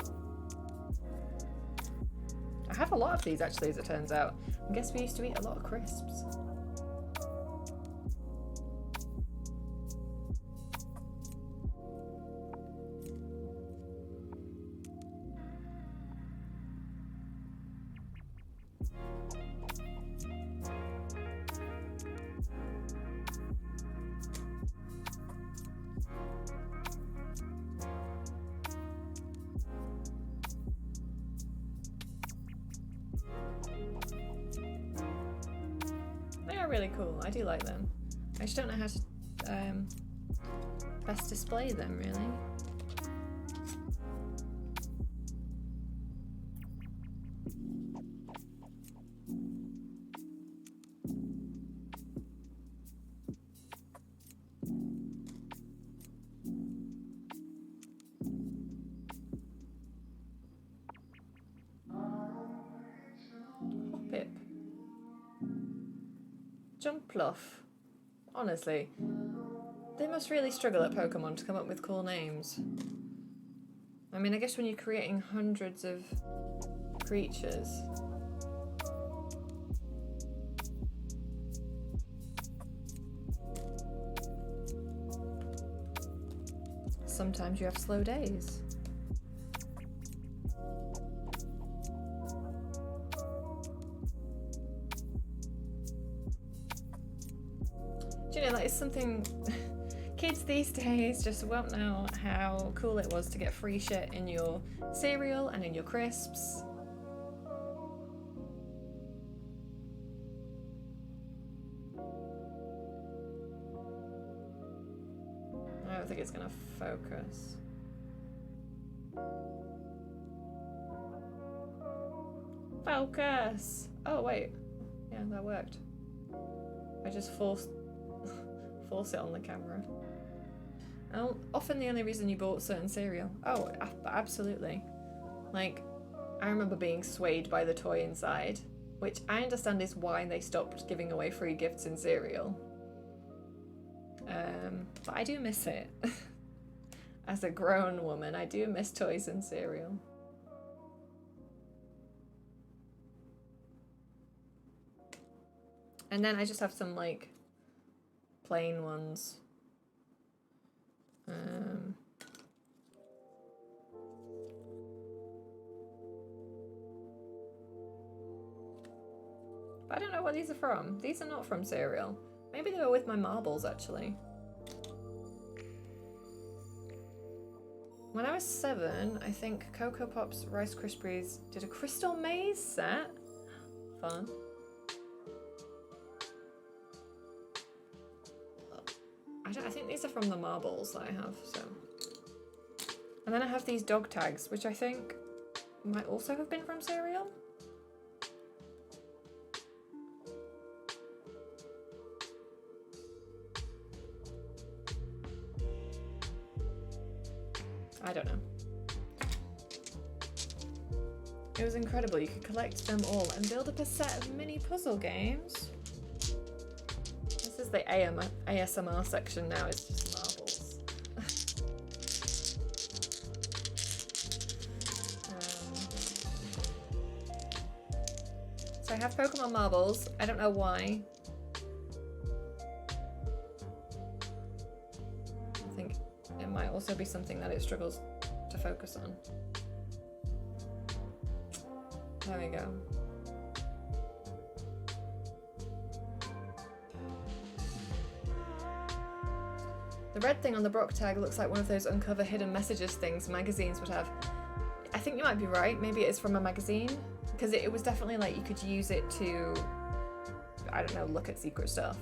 I have a lot of these actually, as it turns out. I guess we used to eat a lot of crisps. Really cool. I do like them. I just don't know how to best display them, really. Jumpluff. Honestly, they must really struggle at Pokemon to come up with cool names. I mean, I guess when you're creating hundreds of creatures. Sometimes you have slow days. You know, like it's something kids these days just won't know how cool it was to get free shit in your cereal and in your crisps. I don't think it's gonna focus. Focus! Oh wait, yeah, that worked. I just force it on the camera. Often the only reason you bought certain cereal. Oh, absolutely. Like, I remember being swayed by the toy inside, which I understand is why they stopped giving away free gifts in cereal. But I do miss it. As a grown woman, I do miss toys and cereal. And then I just have some, like, plain ones. But I don't know what these are from. These are not from cereal. Maybe they were with my marbles, actually. When I was 7, I think Cocoa Pops, Rice Krispies did a Crystal Maze set. Fun. I think these are from the marbles that I have, so. And then I have these dog tags, which I think might also have been from cereal. I don't know. It was incredible. You could collect them all and build up a set of mini puzzle games. This is the ASMR section now. It's just marbles. So I have Pokemon marbles. I don't know why. I think it might also be something that it struggles to focus on. There we go. The red thing on the Brock tag looks like one of those uncover hidden messages things magazines would have. I think you might be right. Maybe it is from a magazine, because it was definitely like you could use it to, I don't know, look at secret stuff.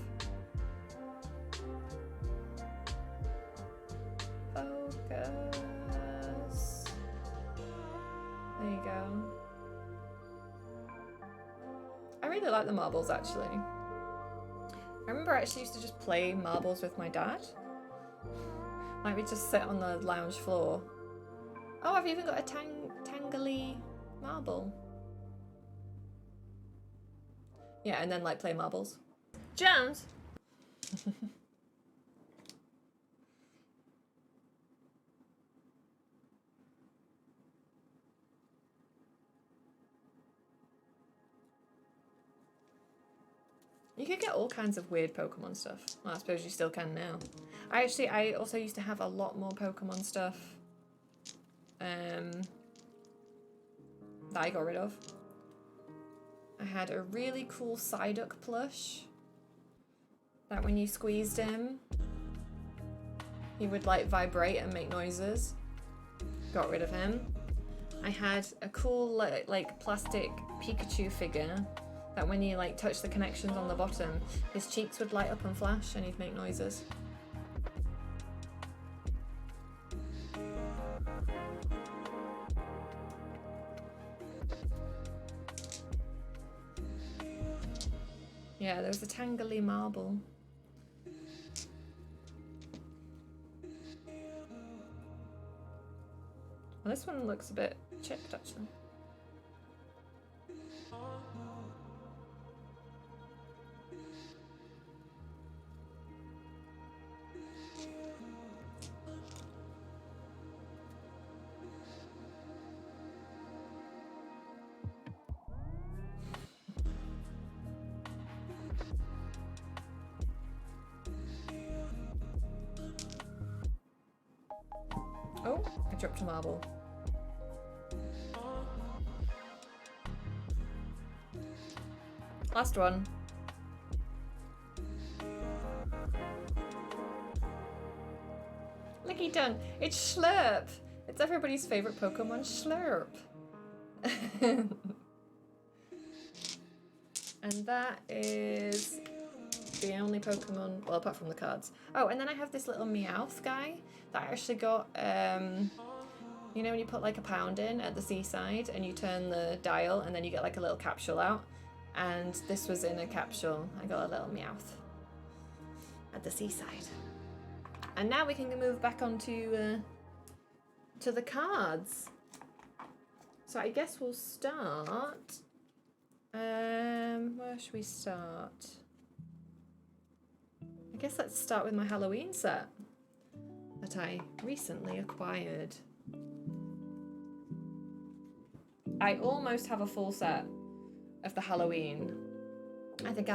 Focus. There you go. I really like the marbles, actually. I remember I actually used to just play marbles with my dad. Like we'd just sit on the lounge floor. Oh, I've even got a tangly marble. Yeah, and then like play marbles. Jams! You could get all kinds of weird Pokemon stuff. Well, I suppose you still can now. I also used to have a lot more Pokemon stuff that I got rid of. I had a really cool Psyduck plush that when you squeezed him, he would like vibrate and make noises. Got rid of him. I had a cool like plastic Pikachu figure that when you like touch the connections on the bottom, his cheeks would light up and flash and he'd make noises. Yeah, there was a tangly marble. Well, this one looks a bit chipped actually. Oh, I dropped a marble. Last one. Looky done. It's Slurp. It's everybody's favorite Pokemon, Slurp. And that is the only Pokemon, well, apart from the cards. Oh, and then I have this little Meowth guy that I actually got, you know when you put like £1 in at the seaside and you turn the dial and then you get like a little capsule out? And this was in a capsule. I got a little Meowth at the seaside. And now we can move back on to the cards. So I guess we'll start. Where should we start? I guess let's start with my Halloween set that I recently acquired. I almost have a full set of the Halloween. I think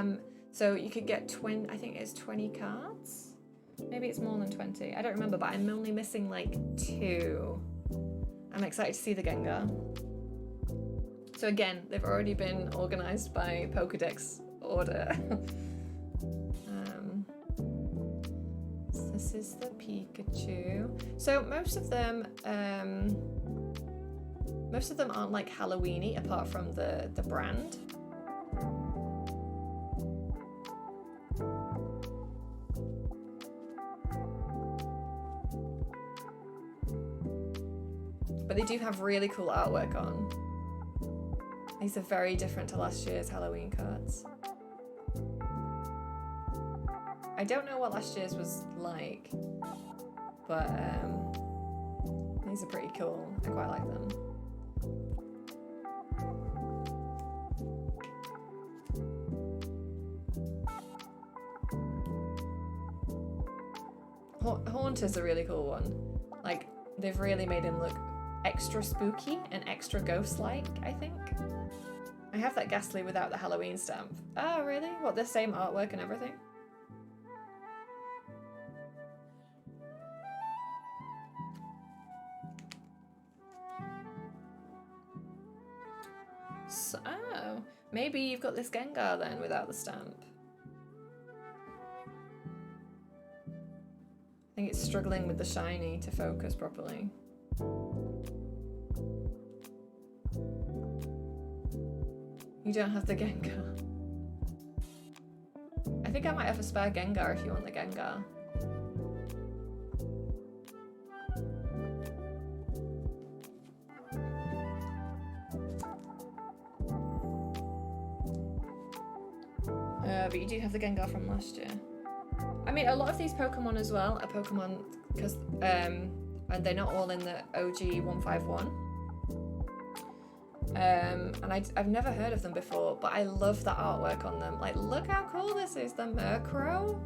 so you could get I think it's 20 cards? Maybe it's more than 20. I don't remember, but I'm only missing like 2. I'm excited to see the Gengar. So again, they've already been organized by Pokedex order. So this is the Pikachu. So most of them aren't like Halloween-y apart from the brand. But they do have really cool artwork on. These are very different to last year's Halloween cards. I don't know what last year's was like, but these are pretty cool. I quite like them. Haunter's a really cool one. Like, they've really made him look extra spooky and extra ghost-like, I think. I have that Ghastly without the Halloween stamp. Oh, really? What, the same artwork and everything? So, oh, maybe you've got this Gengar then without the stamp. I think it's struggling with the shiny to focus properly. You don't have the Gengar. I think I might have a spare Gengar if you want the Gengar. But you do have the Gengar from last year. I mean, a lot of these Pokemon as well are Pokemon because, and they're not all in the OG 151. And I've never heard of them before, but I love the artwork on them. Like, look how cool this is, the Murkrow.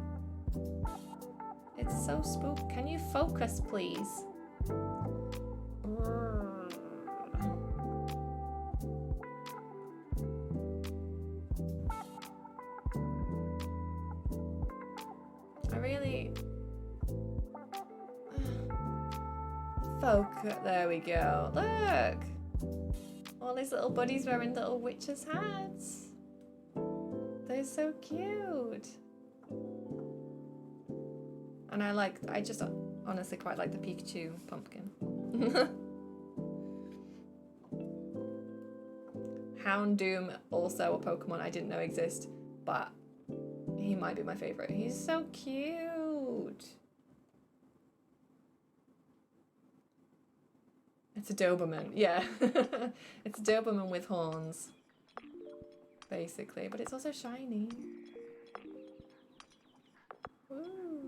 It's so spook. Can you focus, please? I really... Focus. There we go. Look! All these little buddies wearing little witches' hats. They're so cute. And I just honestly quite like the Pikachu pumpkin. Houndoom, also a Pokemon I didn't know exist, but he might be my favorite. He's so cute. It's a Doberman, yeah. It's a Doberman with horns, basically, but it's also shiny. Ooh.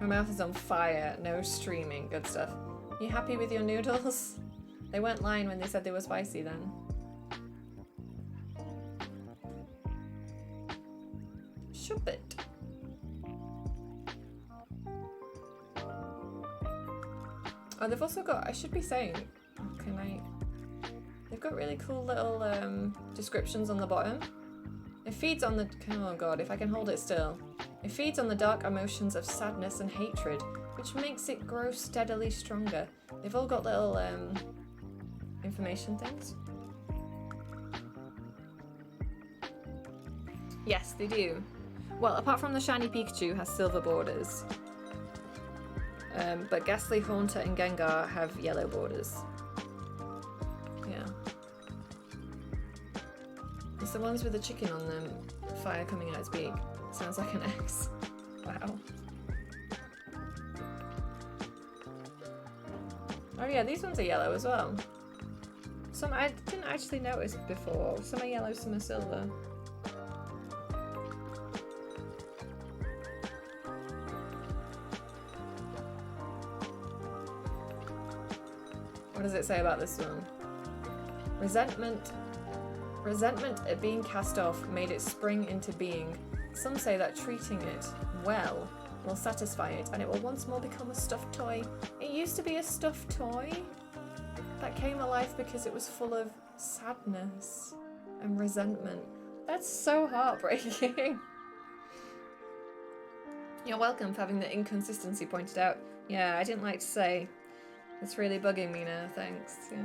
My mouth is on fire, no streaming, good stuff. You happy with your noodles? They weren't lying when they said they were spicy then. Shop it. Oh, they've also got, I should be saying, they've got really cool little descriptions on the bottom. It feeds on the, oh god, if I can hold it still. It feeds on the dark emotions of sadness and hatred, which makes it grow steadily stronger. They've all got little information things. Yes, they do. Well, apart from the shiny Pikachu has silver borders. But Ghastly, Haunter and Gengar have yellow borders. Yeah. It's the ones with the chicken on them, fire coming out its beak. Sounds like an X. Wow. Oh yeah, these ones are yellow as well. Some I didn't actually notice before. Some are yellow, some are silver. What does it say about this one? Resentment at being cast off made it spring into being. Some say that treating it well will satisfy it and it will once more become a stuffed toy. It used to be a stuffed toy that came alive because it was full of sadness and resentment. That's so heartbreaking. You're welcome for having the inconsistency pointed out. Yeah, I didn't like to say. It's really bugging me now, thanks. Yeah.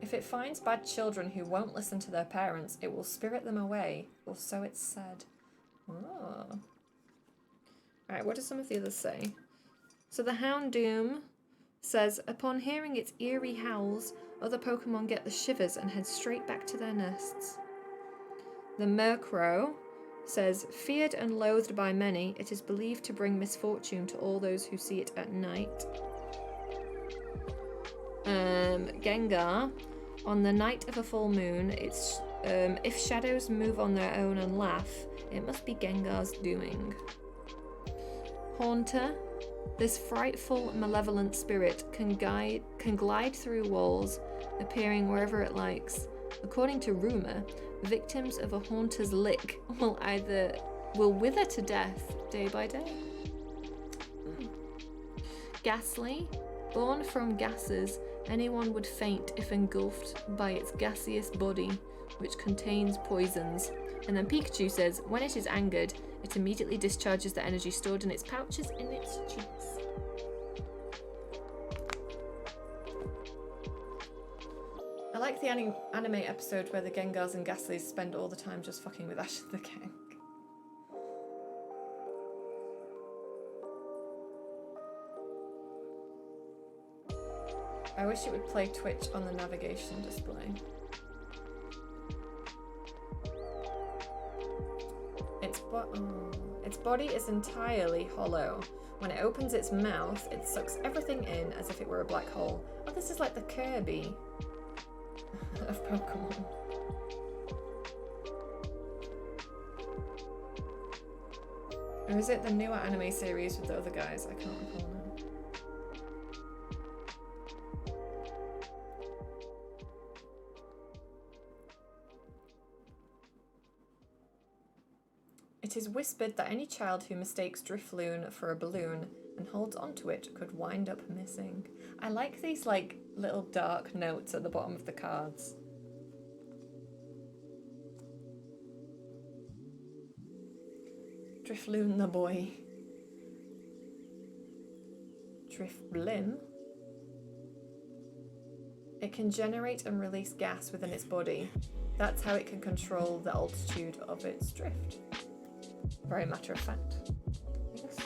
If it finds bad children who won't listen to their parents, it will spirit them away, or so it's said. Oh. Alright, what do some of the others say? So the Houndoom says, upon hearing its eerie howls, other Pokemon get the shivers and head straight back to their nests. The Murkrow says, feared and loathed by many, it is believed to bring misfortune to all those who see it at night. Gengar On the night of a full moon, it's if shadows move on their own and laugh, it must be Gengar's doing. Haunter. This frightful, malevolent spirit can glide through walls, appearing wherever it likes. According to rumour, victims of a haunter's lick will wither to death day by day. Ghastly. Born from gases, anyone would faint if engulfed by its gaseous body, which contains poisons. And then Pikachu says, when it is angered, it immediately discharges the energy stored in its pouches in its cheeks. I like the anime episode where the Gengars and Gastlys spend all the time just fucking with Ash the King. I wish it would play Twitch on the navigation display. Its body is entirely hollow. When it opens its mouth, it sucks everything in as if it were a black hole. Oh, this is like the Kirby of Pokemon. Or is it the newer anime series with the other guys? I can't recall now. It is whispered that any child who mistakes Drifloon for a balloon and holds onto it could wind up missing. I like these like little dark notes at the bottom of the cards. Drifloon the boy. Drifblim. It can generate and release gas within its body. That's how it can control the altitude of its drift. Very matter of fact. Yes.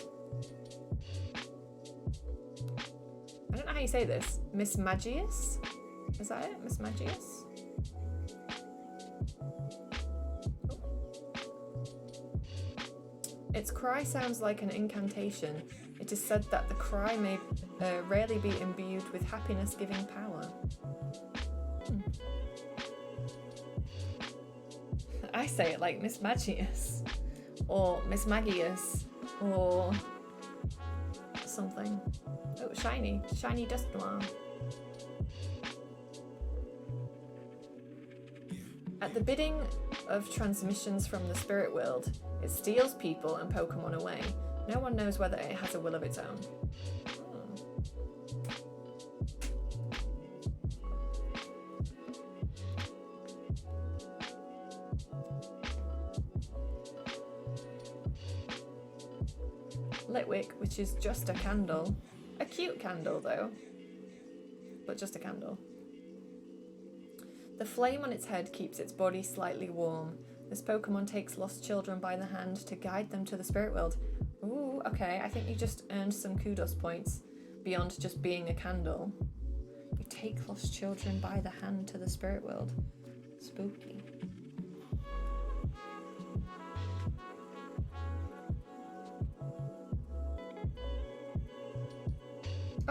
I don't know how you say this. Miss Magius? Is that it? Miss Magius? Oh. Its cry sounds like an incantation. It is said that the cry may rarely be imbued with happiness-giving power. I say it like Miss Magius. Or Miss Magius, or something. Oh, shiny Dusknoir. At the bidding of transmissions from the spirit world, it steals people and Pokemon away. No one knows whether it has a will of its own. Litwick, which is just a candle. A cute candle though, but just a candle. The flame on its head keeps its body slightly warm. This Pokemon takes lost children by the hand to guide them to the spirit world. Ooh, okay, I think you just earned some kudos points beyond just being a candle. You take lost children by the hand to the spirit world. Spooky.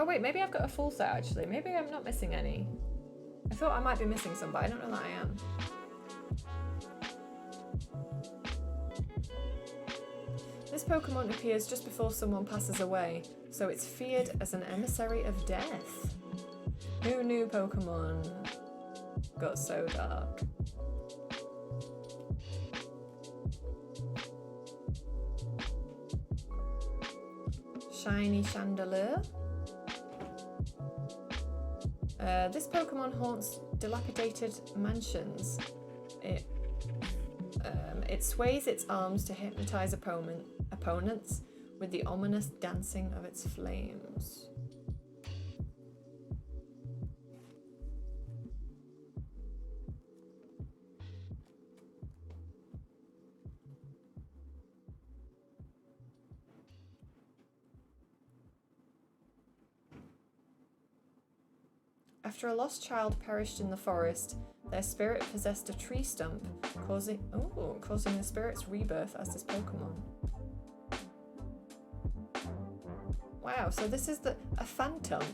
Oh wait, maybe I've got a full set actually. Maybe I'm not missing any. I thought I might be missing some, but I don't know that I am. This Pokemon appears just before someone passes away, so it's feared as an emissary of death. Who knew Pokemon got so dark? Shiny Chandelier. This Pokemon haunts dilapidated mansions. It sways its arms to hypnotize opponents with the ominous dancing of its flames. After a lost child perished in the forest, their spirit possessed a tree stump, causing the spirit's rebirth as this Pokemon. Wow, so this is a Phantump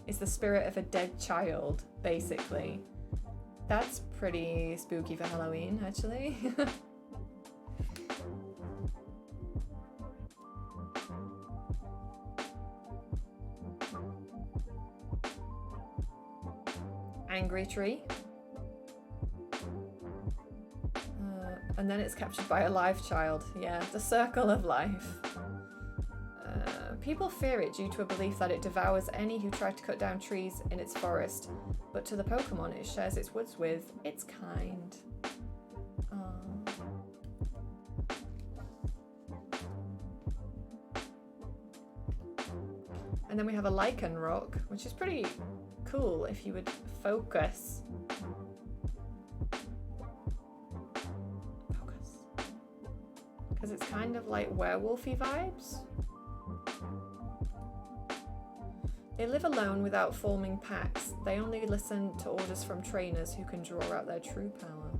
is the spirit of a dead child, basically. That's pretty spooky for Halloween, actually. Angry tree. And then it's captured by a live child. Yeah, the circle of life. People fear it due to a belief that it devours any who try to cut down trees in its forest. But to the Pokemon it shares its woods with, it's kind. And then we have a Lichen rock, which is pretty cool if you would focus. Because it's kind of like werewolfy vibes. They live alone without forming packs. They only listen to orders from trainers who can draw out their true power.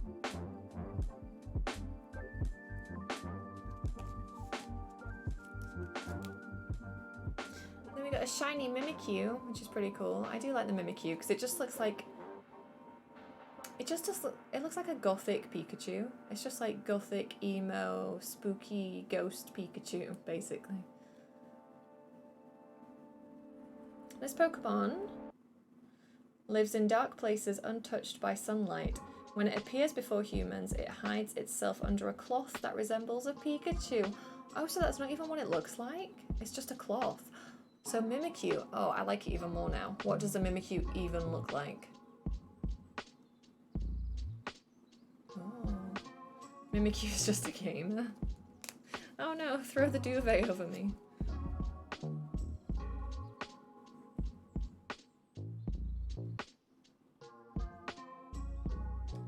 Then we got a shiny Mimikyu, which is pretty cool. I do like the Mimikyu because it just looks like it looks like a gothic Pikachu. It's just like gothic, emo, spooky ghost Pikachu, basically. This Pokemon lives in dark places untouched by sunlight. When it appears before humans, it hides itself under a cloth that resembles a Pikachu. Oh, so that's not even what it looks like? It's just a cloth. So Mimikyu. Oh, I like it even more now. What does a Mimikyu even look like? Oh. Mimikyu is just a game. Oh no, throw the duvet over me.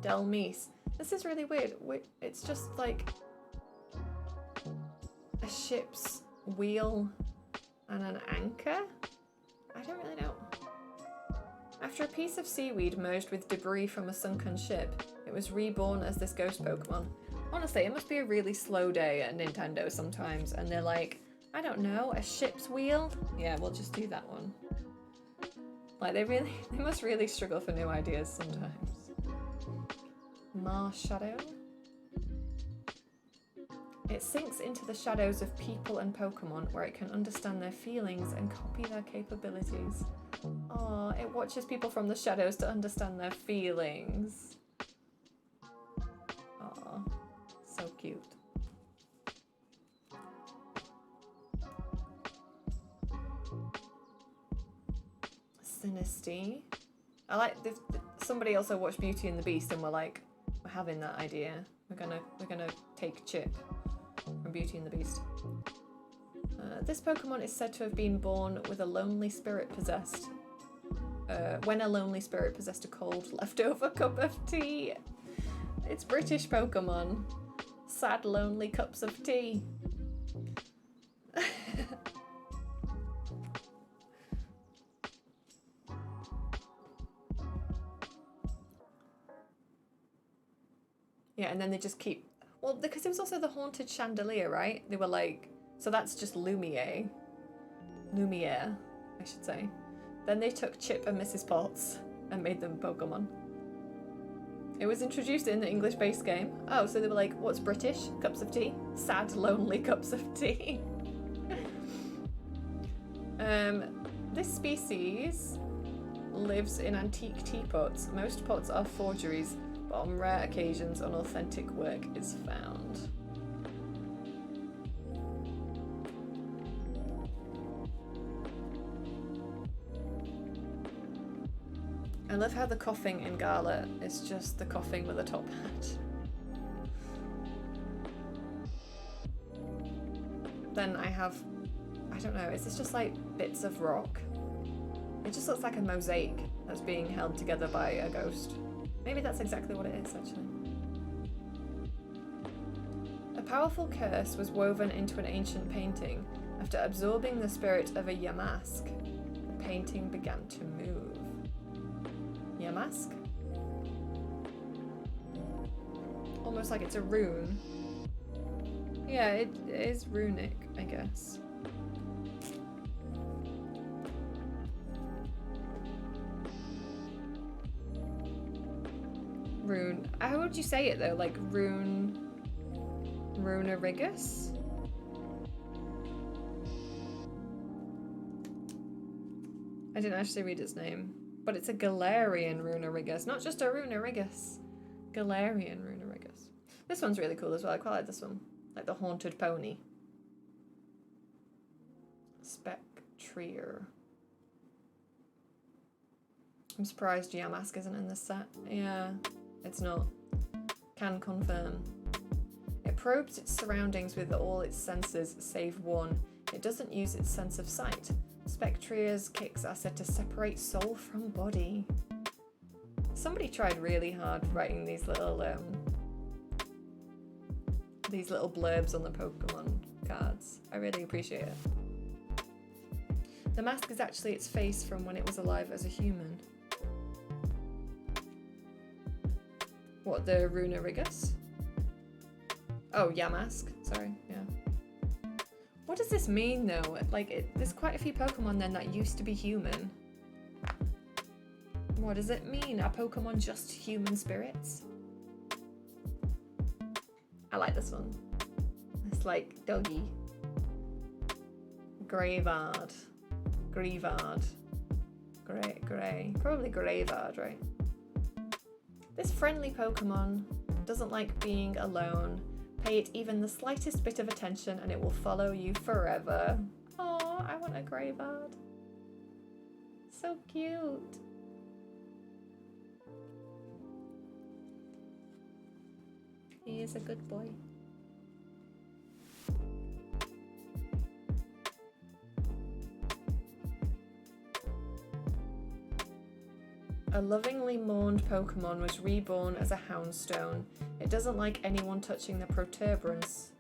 Delmise. This is really weird. It's just like a ship's wheel and an anchor? I don't really know. After a piece of seaweed merged with debris from a sunken ship, it was reborn as this ghost Pokemon. Honestly, it must be a really slow day at Nintendo sometimes, and they're like, I don't know, a ship's wheel? Yeah, we'll just do that one. Like, they must really struggle for new ideas sometimes. Marshadow. It sinks into the shadows of people and Pokemon where it can understand their feelings and copy their capabilities. Oh, it watches people from the shadows to understand their feelings. Oh, so cute. Sinistea. I like this. Somebody also watched Beauty and the Beast and were like, we're having that idea. We're gonna take Chip from Beauty and the Beast. This Pokemon is said to have been born with a lonely spirit possessed. When a lonely spirit possessed a cold leftover cup of tea. It's British Pokemon. Sad, lonely cups of tea. Yeah, and then they just keep... Well, because it was also the Haunted Chandelier, right? They were like... So that's just Lumiere. Lumiere, I should say. Then they took Chip and Mrs. Potts and made them Pokemon. It was introduced in the English base game. Oh, so they were like, what's British? Cups of tea? Sad, lonely cups of tea. This species lives in antique teapots. Most pots are forgeries, but on rare occasions an authentic work is found. I love how the coughing in Gala is just the coughing with a top hat. Then I have, I don't know, is this just like bits of rock? It just looks like a mosaic that's being held together by a ghost. Maybe that's exactly what it is, actually. A powerful curse was woven into an ancient painting. After absorbing the spirit of a Yamask, the painting began to move. Yamask? Almost like it's a rune. Yeah, it is runic, I guess. How would you say it though? Like Runerigus? I didn't actually read its name, but it's a Galarian Runerigus, not just a Runerigus. Galarian Runerigus. This one's really cool as well. I quite like this one, like the haunted pony. Spectrier. I'm surprised Yamask isn't in this set. Yeah, it's not. Can confirm. It probes its surroundings with all its senses save one. It doesn't use its sense of sight. Spectrier's kicks are said to separate soul from body. Somebody tried really hard writing these little blurbs on the Pokemon cards. I really appreciate it. The mask is actually its face from when it was alive as a human. What, the Runerigus? Oh, Yamask. Sorry, yeah. What does this mean though? Like, there's quite a few Pokemon then that used to be human. What does it mean? Are Pokemon just human spirits? I like this one. It's like doggy. Greavard. Grey. Probably Greavard, right? This friendly Pokemon doesn't like being alone. Pay it even the slightest bit of attention and it will follow you forever. Oh, I want a Greavard. So cute. He is a good boy. A lovingly mourned Pokemon was reborn as a Houndstone. It doesn't like anyone touching the protuberance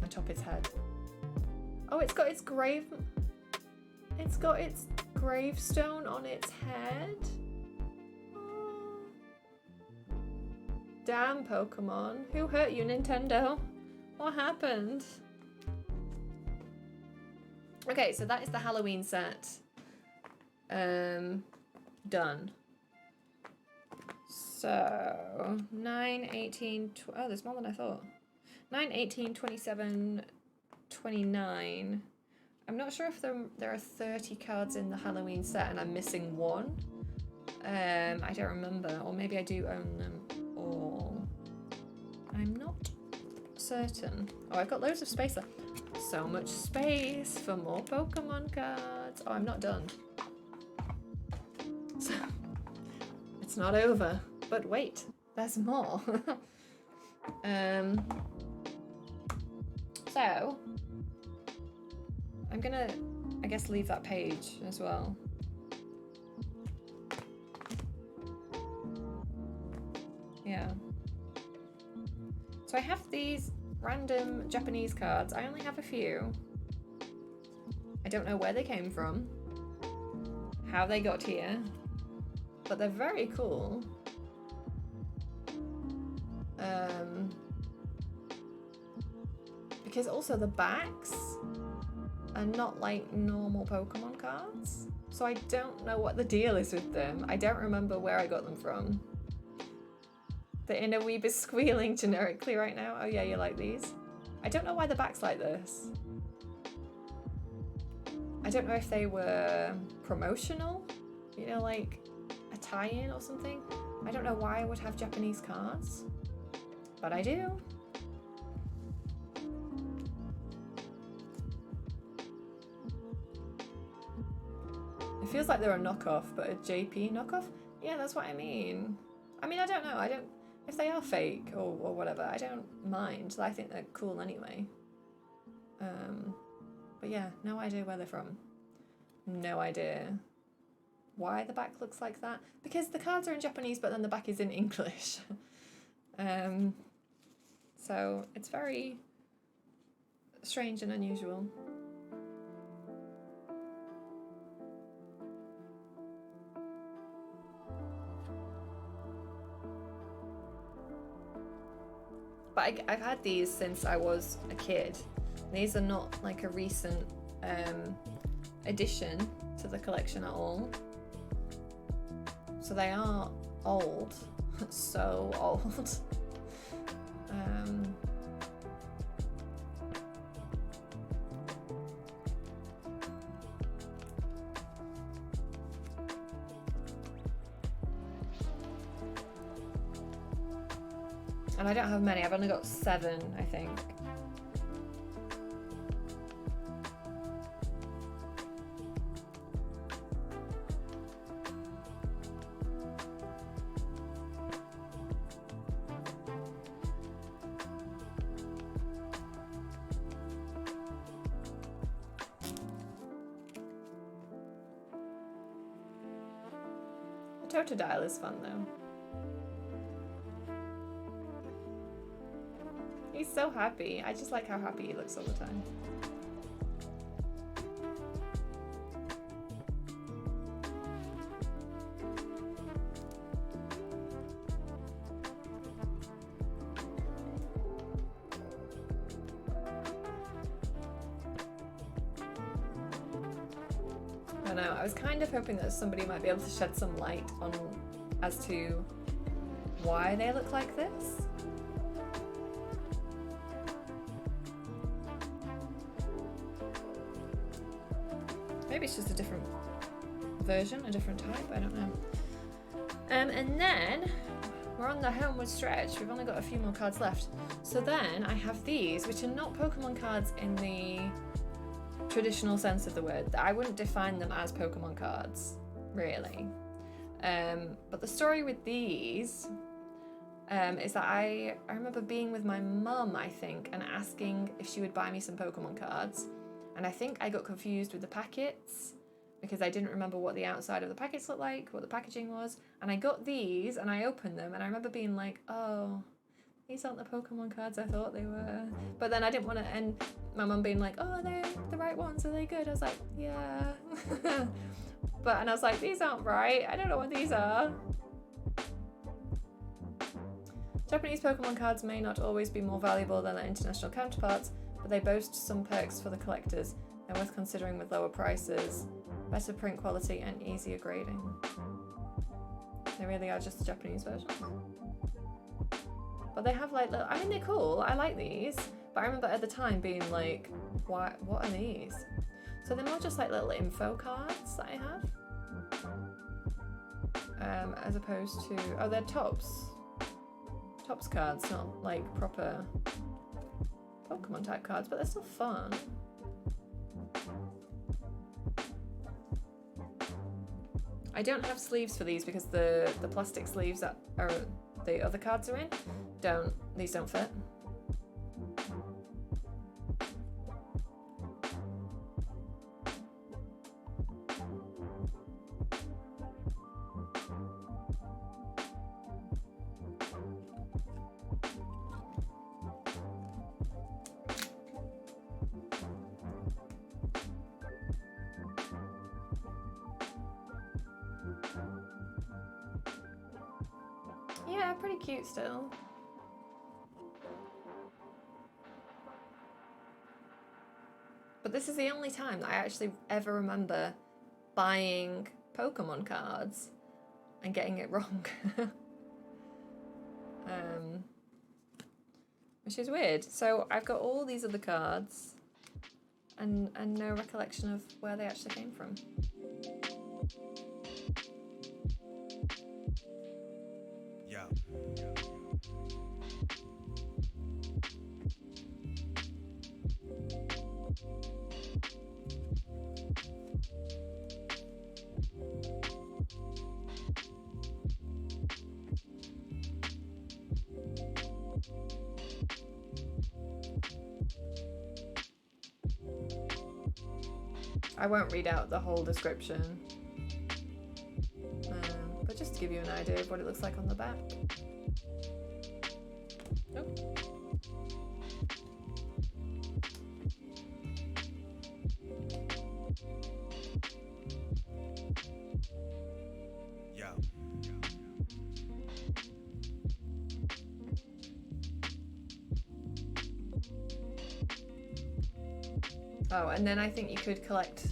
atop its head. Oh, it's got its gravestone on its head. Oh. Damn, Pokemon. Who hurt you, Nintendo? What happened? Okay, so that is the Halloween set. Done. So 9, 18, oh, there's more than I thought. 9, 18, 27, 29. I'm not sure if there are 30 cards in the Halloween set and I'm missing one. I don't remember, or maybe I do own them all. I'm not certain. Oh, I've got loads of space left. So much space for more Pokemon cards. Oh, I'm not done. So, it's not over, but wait, there's more. So I'm gonna, I guess, leave that page as well. Yeah. So I have these random Japanese cards. I only have a few. I don't know where they came from, how they got here, but they're very cool. Because also the backs are not like normal Pokemon cards, so I don't know what the deal is with them. I don't remember where I got them from. The inner weeb is squealing generically right now. Oh yeah, you like these? I don't know why the back's like this. I don't know if they were promotional, you know, like a tie-in or something. I don't know why I would have Japanese cards, but I do. It feels like they're a knockoff, but a JP knockoff? Yeah, that's what I mean. I mean, I don't know. If they are fake or whatever, I don't mind. I think they're cool anyway. But yeah, no idea where they're from. No idea why the back looks like that. Because the cards are in Japanese, but then the back is in English. So it's very strange and unusual. But I've had these since I was a kid. These are not like a recent addition to the collection at all. So they are old. So old. And I don't have many, I've only got 7, I think. The Totodile is fun though. He's so happy. I just like how happy he looks all the time. I don't know, I was kind of hoping that somebody might be able to shed some light on as to why they look like this. Maybe it's just a different version, a different type, I don't know. And then we're on the homeward stretch. We've only got a few more cards left. So then I have these, which are not Pokemon cards in the traditional sense of the word. I wouldn't define them as Pokemon cards, really. But the story with these is that I remember being with my mum, I think, and asking if she would buy me some Pokemon cards. And I think I got confused with the packets because I didn't remember what the outside of the packets looked like, what the packaging was. And I got these and I opened them and I remember being like, oh, these aren't the Pokemon cards I thought they were. But then I didn't want to, and my mum being like, oh, they're the right ones, are they good? I was like, yeah. And I was like, these aren't right. I don't know what these are. Japanese Pokemon cards may not always be more valuable than their international counterparts, but they boast some perks for the collectors. They're worth considering with lower prices, better print quality, and easier grading. They really are just the Japanese version. But they have like little, I mean, they're cool. I like these. But I remember at the time being like, what are these? So they're more just like little info cards that I have. As opposed to, oh, they're tops. Tops cards, not like proper Pokemon type cards, but they're still fun. I don't have sleeves for these because the plastic sleeves that are the other cards are in these don't fit. Yeah, pretty cute still. But this is the only time that I actually ever remember buying Pokemon cards and getting it wrong. Which is weird. So I've got all these other cards and no recollection of where they actually came from. Yeah. I won't read out the whole description, but just to give you an idea of what it looks like on the back. Oh. Yeah. Oh, and then I think you could collect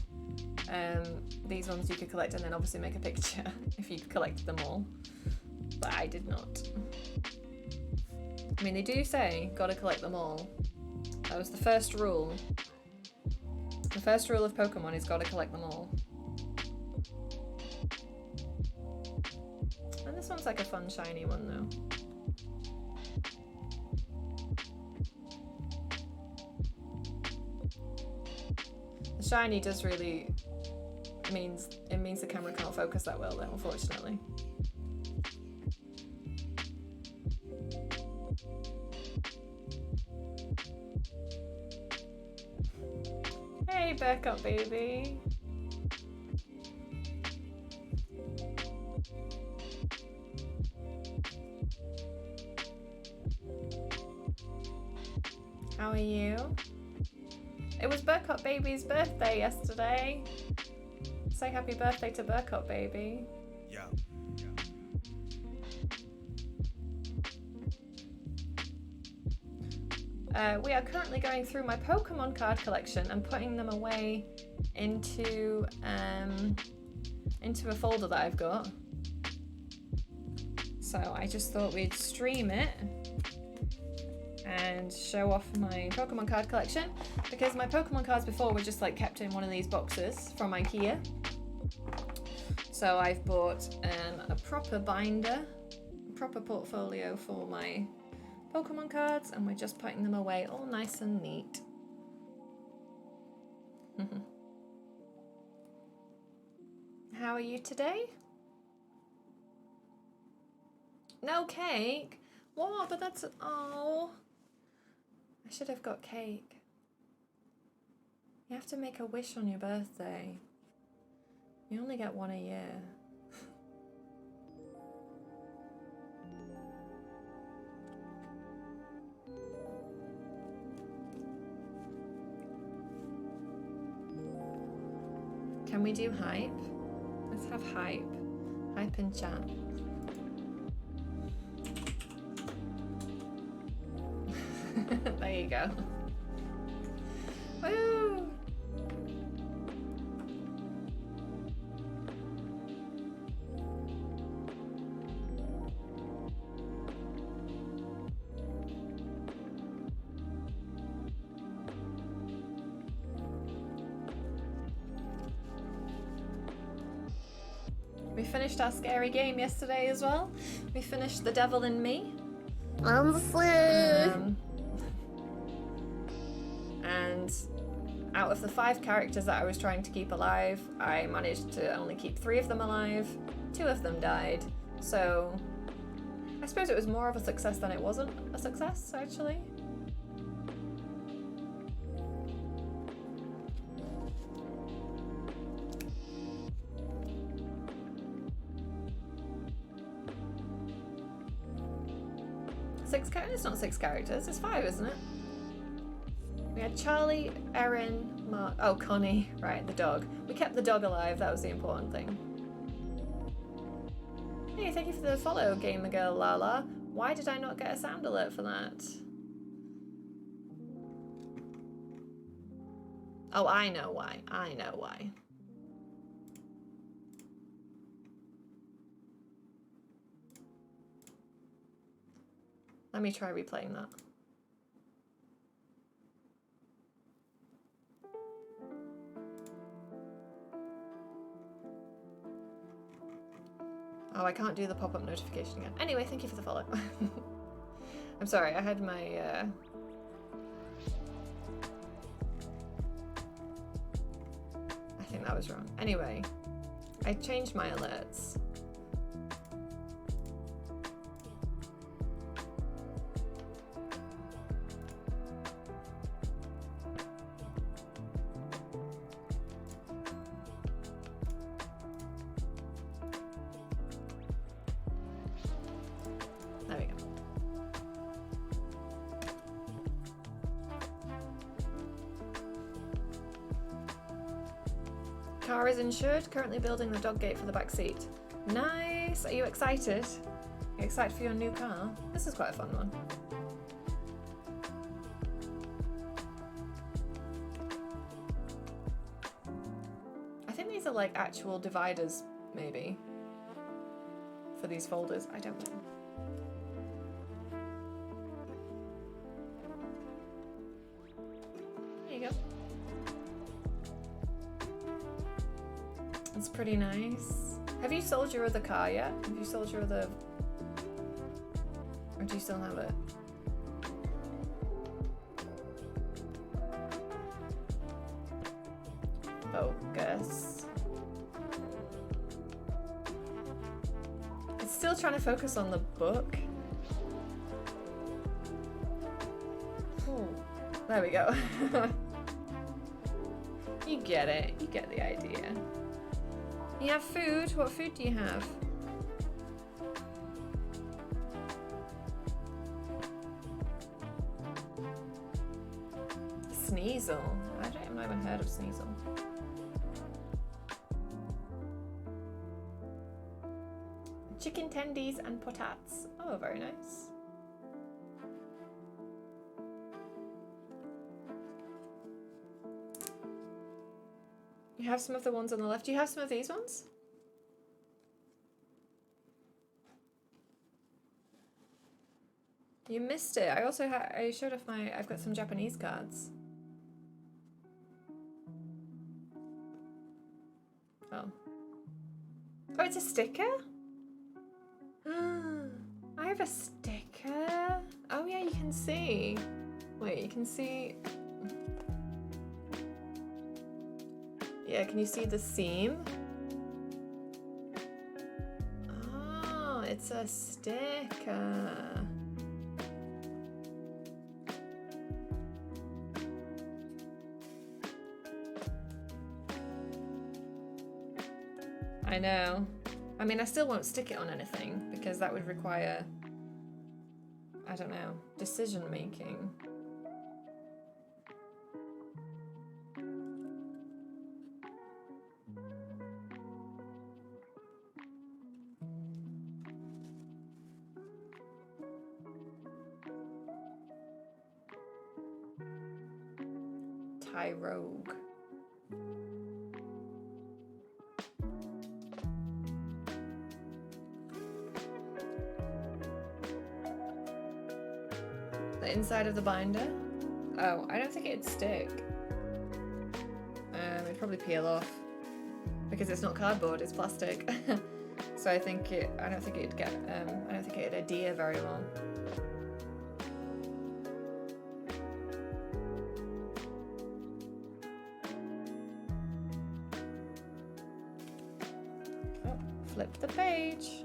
these ones you could collect and then obviously make a picture if you collected them all. but I did not. I mean, they do say, gotta collect them all. That was the first rule. The first rule of Pokemon is gotta collect them all. And this one's like a fun shiny one though. The shiny does really means the camera can't focus that well though, unfortunately. Hey, back up, baby. How are you? It was Burkott Baby's birthday yesterday. Say happy birthday to Burkott Baby. Yeah. We are currently going through my Pokemon card collection and putting them away into a folder that I've got. So I just thought we'd stream it and show off my Pokemon card collection, because my Pokemon cards before were just like kept in one of these boxes from IKEA. So I've bought a proper binder, a proper portfolio for my Pokemon cards, and we're just putting them away all nice and neat. How are you today? No cake? What? But that's... Oh. I should have got cake. You have to make a wish on your birthday. You only get one a year. Can we do hype? Let's have hype. Hype in chat. There you go. Woo! We finished our scary game yesterday as well. We finished The Devil in Me. And out of the 5 characters that I was trying to keep alive, I managed to only keep 3 of them alive. 2 of them died. So I suppose it was more of a success than it wasn't a success, actually. It's not 6 characters, it's 5, isn't it? We had Charlie, Erin, Mark... Oh, Connie. Right, the dog. We kept the dog alive, that was the important thing. Hey, thank you for the follow, Gamer Girl Lala. Why did I not get a sound alert for that? Oh, I know why. I know why. Let me try replaying that. Oh, I can't do the pop-up notification again. Anyway, thank you for the follow. I'm sorry, I had my... I think that was wrong. Anyway, I changed my alerts. Car is insured, currently building the dog gate for the back seat. Nice! Are you excited? Are you excited for your new car? This is quite a fun one. I think these are like actual dividers, maybe, for these folders? I don't know. There you go. It's pretty nice. Have you sold your other car yet? Have you sold your other... Or do you still have it? Focus. It's still trying to focus on the book. There we go. You get it. You get the idea. You have food? What food do you have? Sneasel. I've not even heard of Sneasel. Chicken tendies and potats. Oh, very nice. You have some of the ones on the left. Do you have some of these ones? You missed it. I also I showed off I've got some Japanese cards. Oh. Oh, it's a sticker? I have a sticker. Oh yeah, you can see. Wait, you can see. Yeah, can you see the seam? Oh, it's a sticker. I know. I mean, I still won't stick it on anything because that would require, I don't know, decision making. Rogue. The inside of the binder? Oh, I don't think it'd stick. It'd probably peel off because it's not cardboard, it's plastic. So I don't think it'd get, I don't think it'd adhere very well. Flip the page.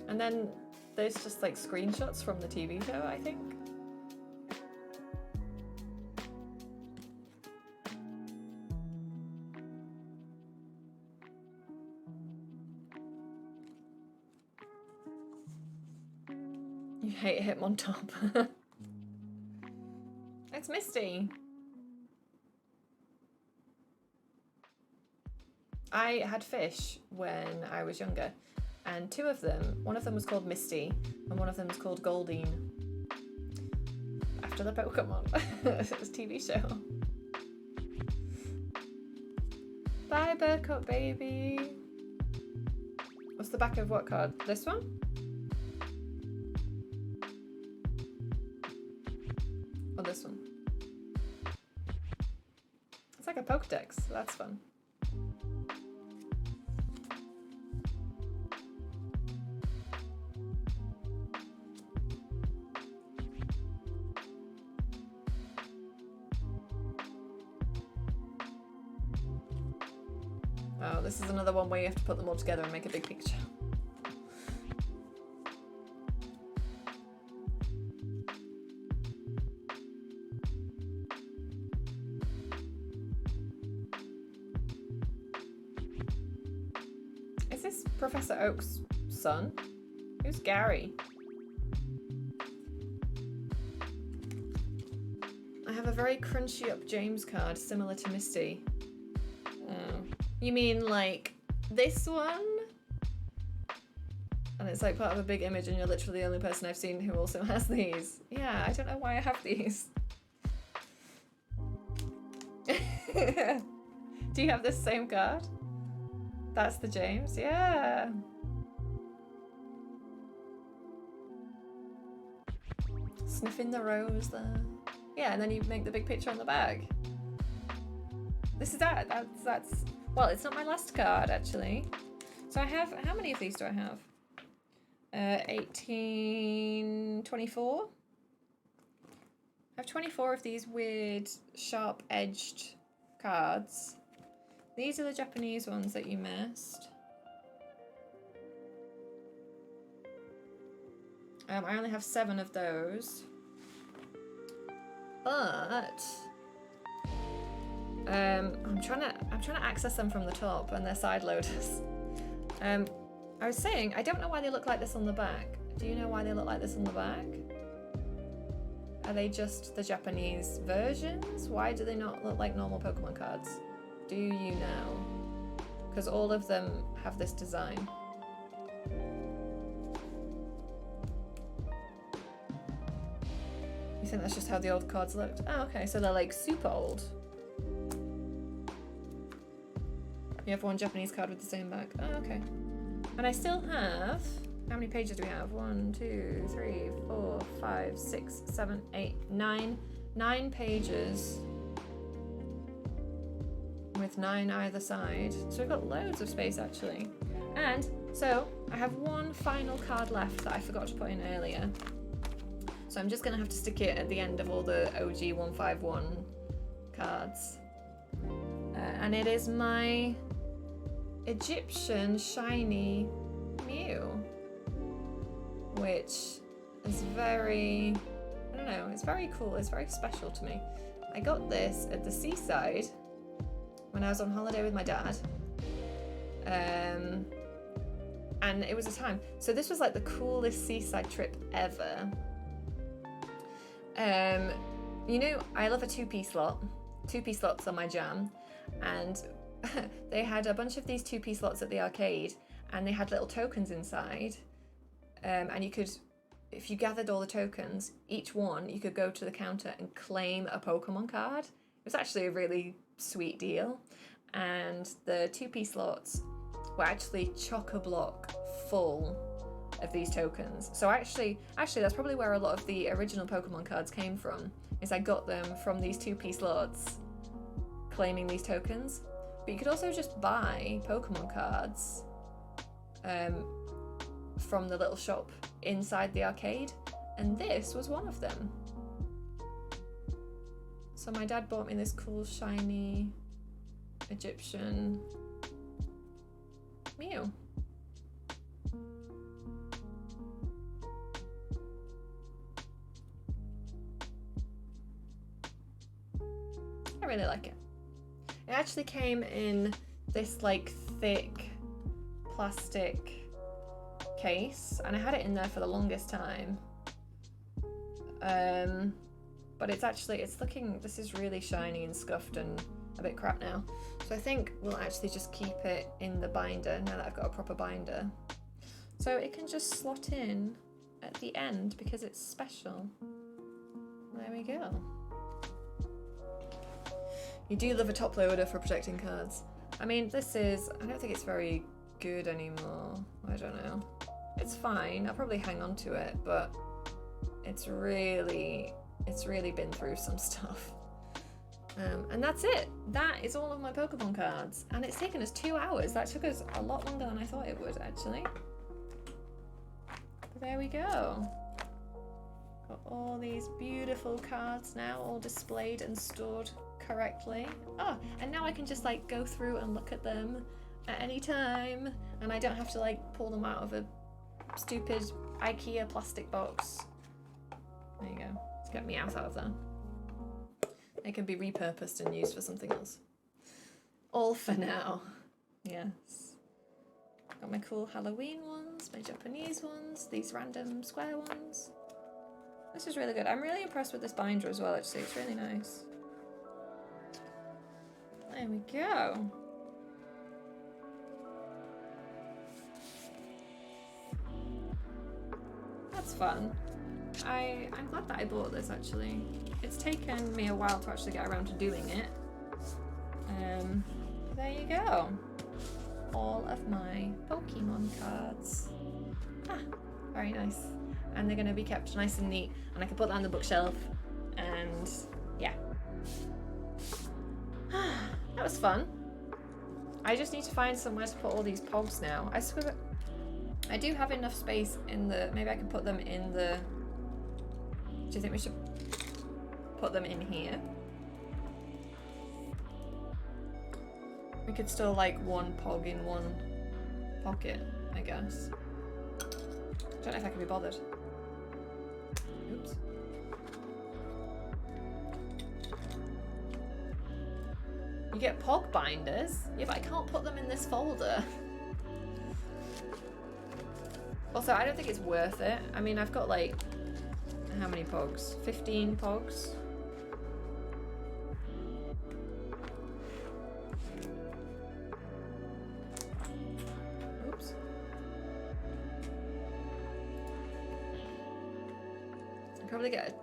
And then there's just like screenshots from the TV show, I think. You hate him on top. It's Misty. I had fish when I was younger, and two of them, one of them was called Misty, and one of them was called Goldine. After the Pokémon. It was a TV show. Bye, Burkup baby. What's the back of what card? This one? Or this one? It's like a Pokedex. That's fun. Oh, this is another one where you have to put them all together and make a big picture. Is this Professor Oak's son? Who's Gary? I have a very crunchy up James card, similar to Misty. Oh. You mean like this one? And And it's like part of a big image and you're literally the only person I've seen who also has these. Yeah, I don't know why I have these. Do you have this same card? That's the James, yeah. Sniffing the rose there. Yeah, and then you make the big picture on the back. This is that's well, it's not my last card actually. So I have, how many of these do I have? 18, 24. I have 24 of these weird sharp edged cards. These are the Japanese ones that you missed. I only have 7 of those. But I'm trying to access them from the top and they're side loaders. I was saying, I don't know why they look like this on the back. Do you know why they look like this on the back? Are they just the Japanese versions? Why do they not look like normal Pokemon cards? Do you know? Because all of them have this design. You think that's just how the old cards looked? Oh, okay, so they're like super old. You have one Japanese card with the same back. Oh, okay. And I still have, how many pages do we have? 1, 2, 3, 4, 5, 6, 7, 8, 9. 9 pages with 9 either side. So we've got loads of space actually. And so I have one final card left that I forgot to put in earlier. So I'm just gonna have to stick it at the end of all the OG 151 cards. And it is my Egyptian shiny Mew, which is very, I don't know, it's very cool, it's very special to me. I got this at the seaside when I was on holiday with my dad. And it was a time. So this was like the coolest seaside trip ever. You know, I love a 2-piece lot. 2-piece lots are my jam. And they had a bunch of these 2-piece lots at the arcade and they had little tokens inside. And you could, if you gathered all the tokens, each one, you could go to the counter and claim a Pokemon card. It was actually a really sweet deal. And the 2-piece lots were actually chock-a-block full of these tokens. So actually that's probably where a lot of the original Pokemon cards came from, is I got them from these 2-piece lots claiming these tokens. But you could also just buy Pokemon cards from the little shop inside the arcade, and this was one of them. So my dad bought me this cool shiny Egyptian Mew. I really like it. It actually came in this like thick plastic case, and I had it in there for the longest time. But it's looking, this is really shiny and scuffed and a bit crap now. So I think we'll actually just keep it in the binder now that I've got a proper binder. So it can just slot in at the end because it's special. There we go. You do love a top loader for protecting cards. I mean, this is, I don't think it's very good anymore. I don't know. It's fine, I'll probably hang on to it, but it's really been through some stuff. And that's it. That is all of my Pokemon cards. And it's taken us 2 hours. That took us a lot longer than I thought it would, actually. But there we go. Got all these beautiful cards now, all displayed and stored correctly. Oh, and now I can just like go through and look at them at any time, and I don't have to like pull them out of a stupid IKEA plastic box. There you go. Let's get Meowth out of there. They can be repurposed and used for something else. All for now. Yes. Got my cool Halloween ones, my Japanese ones, these random square ones. This is really good. I'm really impressed with this binder as well, actually. It's really nice. There we go. It's fun. I'm glad that I bought this actually. It's taken me a while to actually get around to doing it. There you go. All of my Pokemon cards. Ah, very nice. And they're gonna be kept nice and neat, and I can put that on the bookshelf, and yeah. That was fun. I just need to find somewhere to put all these pogs now. I do have enough space in the, maybe I can put them in the, do you think we should put them in here? We could still like one pog in one pocket, I guess. I don't know if I can be bothered. Oops. You get pog binders? Yeah, but I can't put them in this folder. Also, I don't think it's worth it. I mean, I've got like, how many pogs? 15 pogs? Oops. I'll probably get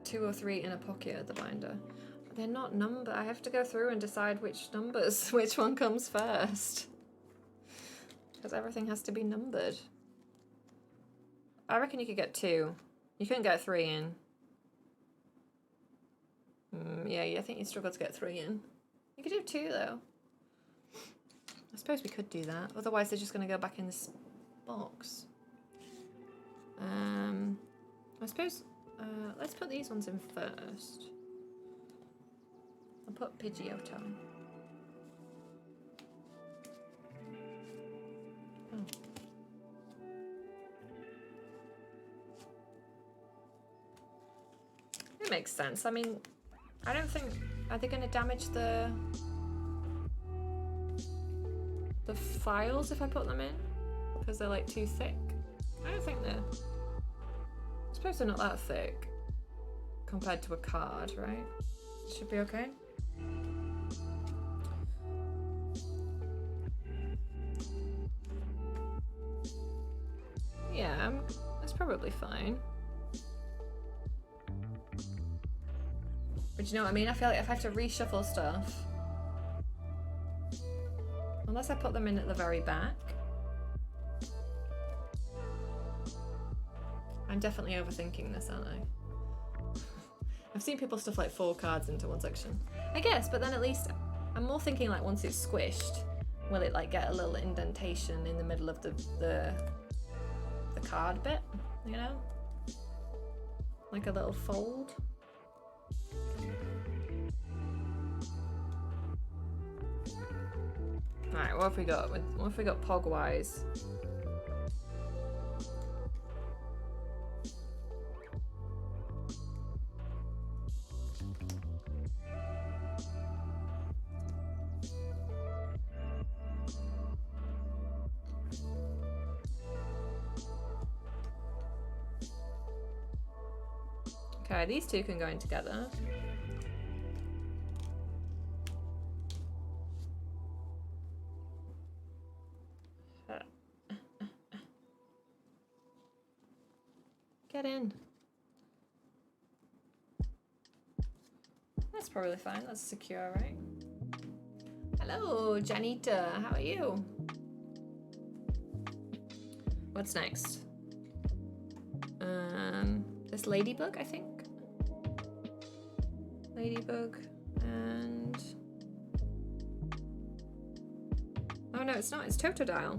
2 or 3 in a pocket at the binder. But they're not numbered. I have to go through and decide which numbers, which one comes first. Because everything has to be numbered. I reckon you could get 2. You couldn't get 3 in. Yeah, I think you'd struggle to get 3 in. You could do 2 though. I suppose we could do that. Otherwise they're just going to go back in this box. I suppose, let's put these ones in first. I'll put Pidgeotto. Oh. It makes sense. I mean, I don't think... Are they going to damage the files if I put them in? Because they're like too thick? I don't think they're... I suppose they're not that thick compared to a card, right? Should be okay. Yeah, that's probably fine. But you know what I mean? I feel like if I have to reshuffle stuff, unless I put them in at the very back, I'm definitely overthinking this, aren't I? I've seen people stuff like 4 cards into one section. I guess, but then at least I'm more thinking like once it's squished, will it like get a little indentation in the middle of the card bit, you know? Like a little fold. Alright, what have we got? What have we got pog-wise? Okay, these two can go in together. Get in. That's probably fine. That's secure, right? Hello, Janita. How are you? What's next? This ladybug, I think. Ladybug and... Oh no, it's not. It's Totodile.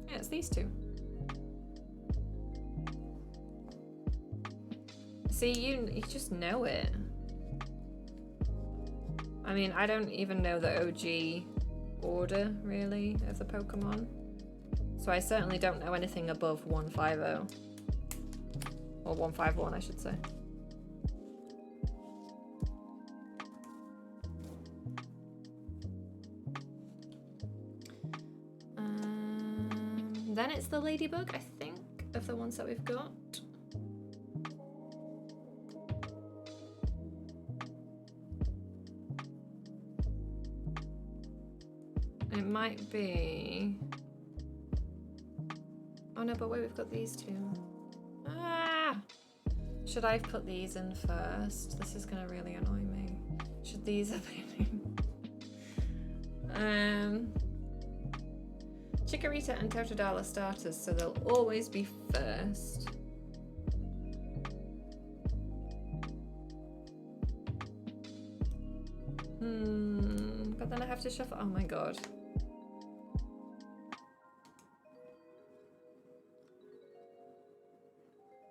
Yeah, it's these two. See, you just know it. I mean, I don't even know the OG order, really, of the Pokemon. So I certainly don't know anything above 150. Or 151, I should say. Then it's the Ladybug, I think, of the ones that we've got. It might be... Oh no, but wait, we've got these two. Ah! Should I put these in first? This is gonna really annoy me. Should these have been in? Chikorita and Totodile are starters, so they'll always be first. But then I have to shuffle. Oh my god.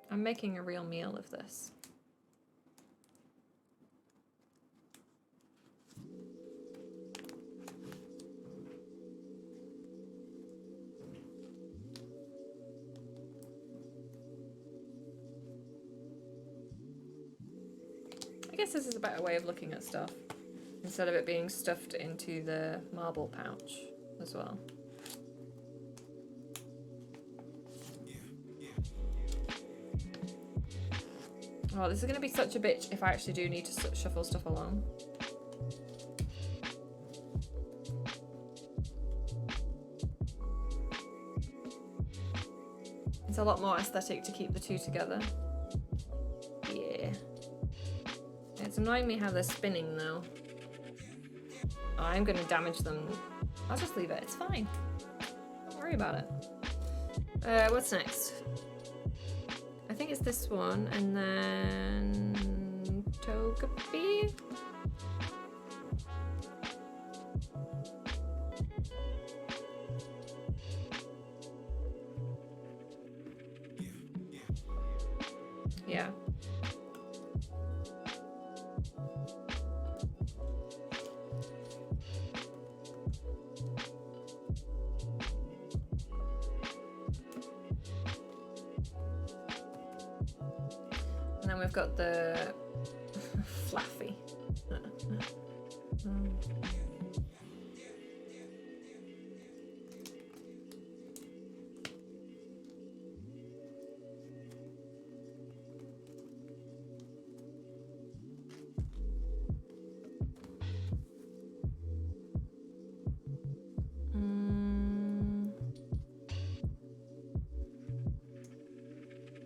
I'm making a real meal of this. I guess this is a better way of looking at stuff, instead of it being stuffed into the marble pouch as well. Oh, this is going to be such a bitch if I actually do need to shuffle stuff along. It's a lot more aesthetic to keep the two together. Yeah. It's annoying me how they're spinning though. Oh, I'm going to damage them. I'll just leave it. It's fine. Don't worry about it. What's next? I think it's this one, and then Togepi. Yeah. And then we've got the Fluffy.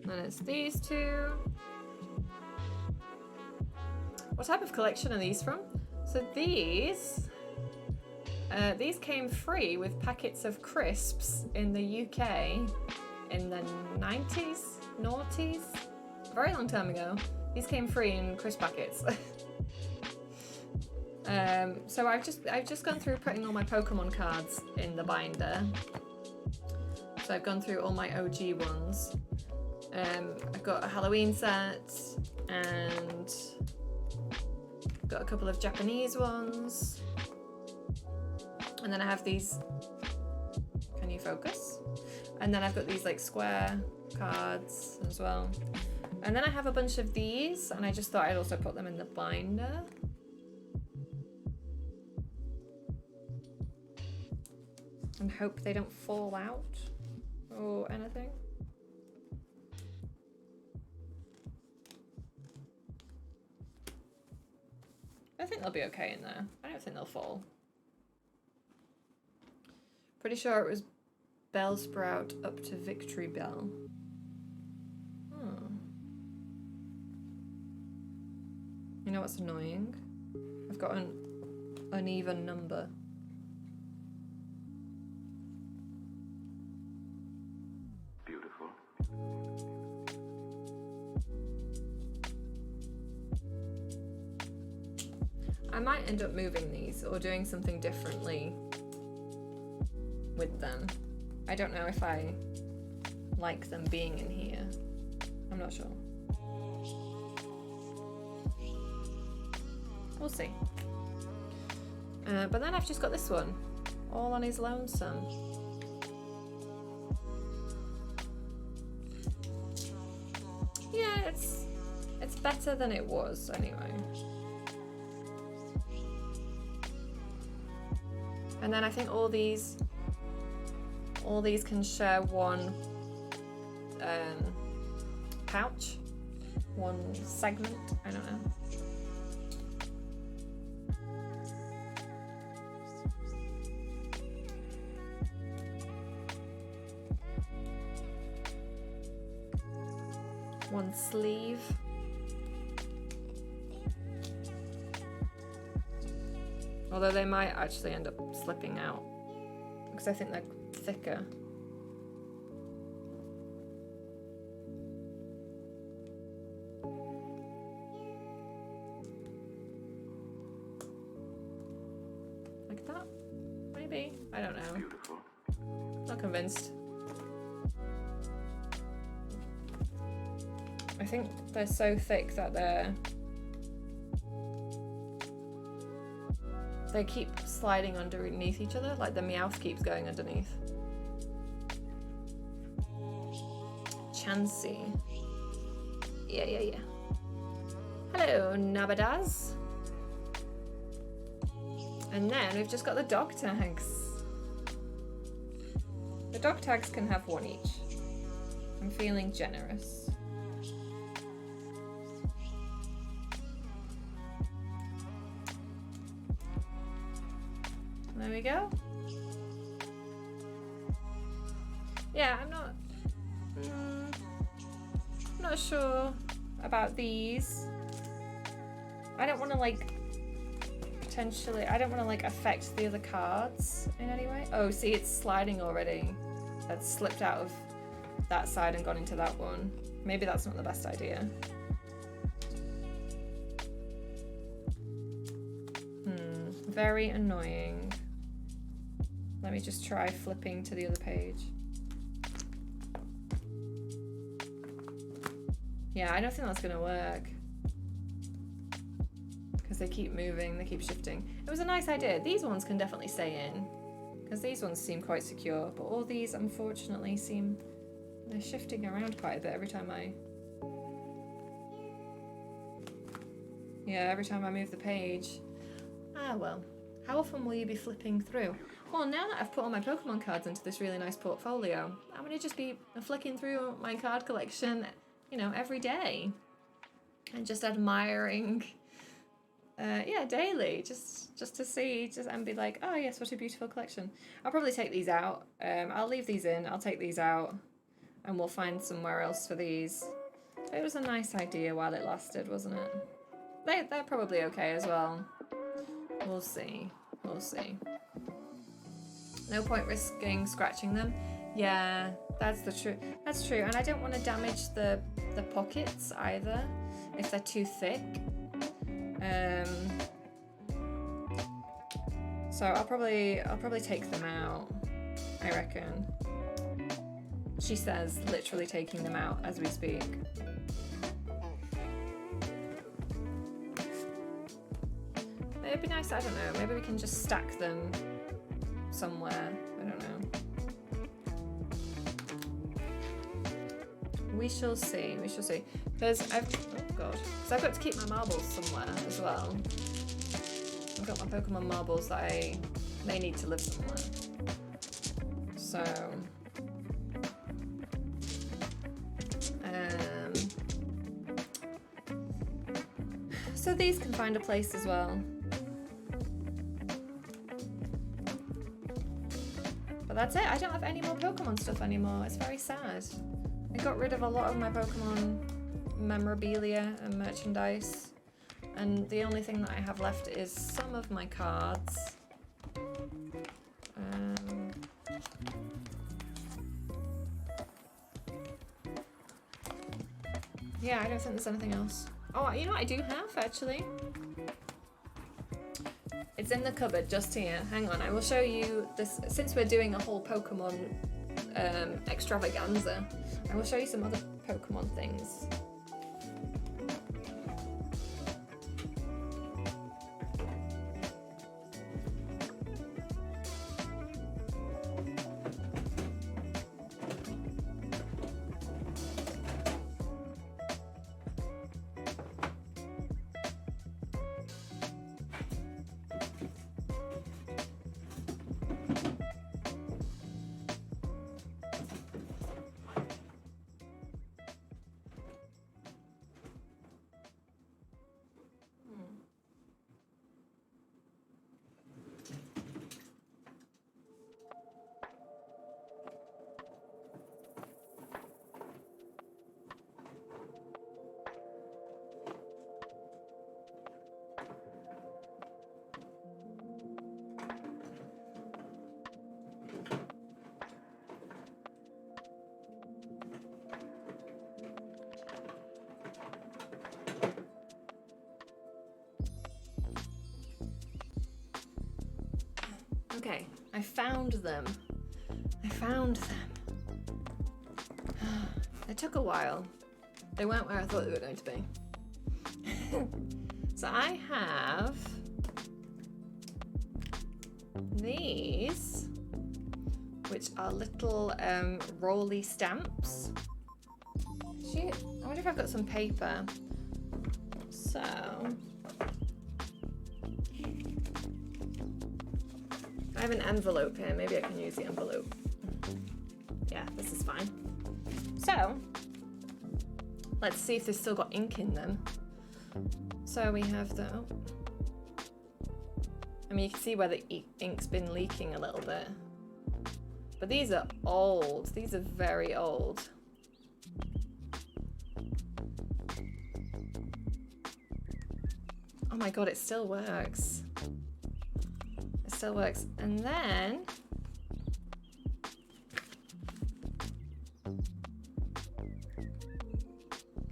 Then it's these two. What type of collection are these from? So these came free with packets of crisps in the UK in the 90s, noughties, a very long time ago. These came free in crisp packets. So I've just gone through putting all my Pokemon cards in the binder. So I've gone through all my OG ones. I've got a Halloween set and got a couple of Japanese ones, and then I have these. Can you focus? And then I've got these like square cards as well, and then I have a bunch of these, and I just thought I'd also put them in the binder. And hope they don't fall out or anything. I think they'll be okay in there. I don't think they'll fall. Pretty sure it was Bellsprout up to Victory Bell. You know what's annoying? I've got an uneven number. Beautiful. I might end up moving these or doing something differently with them. I don't know if I like them being in here. I'm not sure. We'll see. But then I've just got this one, all on his lonesome. Yeah, it's better than it was anyway. And then I think all these can share one pouch, one segment, I don't know. sleeve. Although they might actually end up slipping out because I think they're thicker. Like that? Maybe? I don't know. Beautiful. Not convinced. I think they're so thick that they keep sliding underneath each other, like the Meowth keeps going underneath. Chansey. Yeah. Hello, Nabadaz. And then we've just got the dog tags. The dog tags can have one each. I'm feeling generous. There we go. Yeah, I'm not sure about these. I don't want to like potentially, I don't want to like affect the other cards in any way. Oh, see, it's sliding already. That's slipped out of that side and gone into that one. Maybe that's not the best idea. Very annoying. Let me just try flipping to the other page. Yeah, I don't think that's gonna work. Because they keep moving, they keep shifting. It was a nice idea. These ones can definitely stay in. Because these ones seem quite secure. But all these, unfortunately, they're shifting around quite a bit every time every time I move the page. Ah, well. How often will you be flipping through? Well, now that I've put all my Pokemon cards into this really nice portfolio, I'm going to just be flicking through my card collection, you know, every day. And just admiring, daily, just to see, and be like, oh yes, what a beautiful collection. I'll probably take these out. I'll leave these in, I'll take these out, and we'll find somewhere else for these. It was a nice idea while it lasted, wasn't it? They're probably okay as well. We'll see. No point risking scratching them. Yeah, that's true. And I don't want to damage the pockets either if they're too thick. So I'll probably take them out, I reckon. She says, literally taking them out as we speak. It'd be nice, I don't know, maybe we can just stack them somewhere. I don't know. We shall see. Because I've got to keep my marbles somewhere as well. I've got my Pokemon marbles that they need to live somewhere. So these can find a place as well. But that's it. I don't have any more Pokemon stuff anymore. It's very sad. I got rid of a lot of my Pokemon memorabilia and merchandise. And the only thing that I have left is some of my cards. Yeah, I don't think there's anything else. Oh, you know what I do have, actually? It's in the cupboard just here. Hang on, I will show you this. Since we're doing a whole Pokemon extravaganza, I will show you some other Pokemon things. Okay, I found them. I found them. It took a while. They weren't where I thought they were going to be. So I have these, which are little rolly stamps. Shoot, I wonder if I've got some paper. So I have an envelope here. Maybe I can use the envelope. Yeah, this is fine. So let's see if they've still got ink in them. So we have the, oh. I mean, you can see where the ink's been leaking a little bit. But these are old. These are very old. Oh my god, it still works. It still works. And then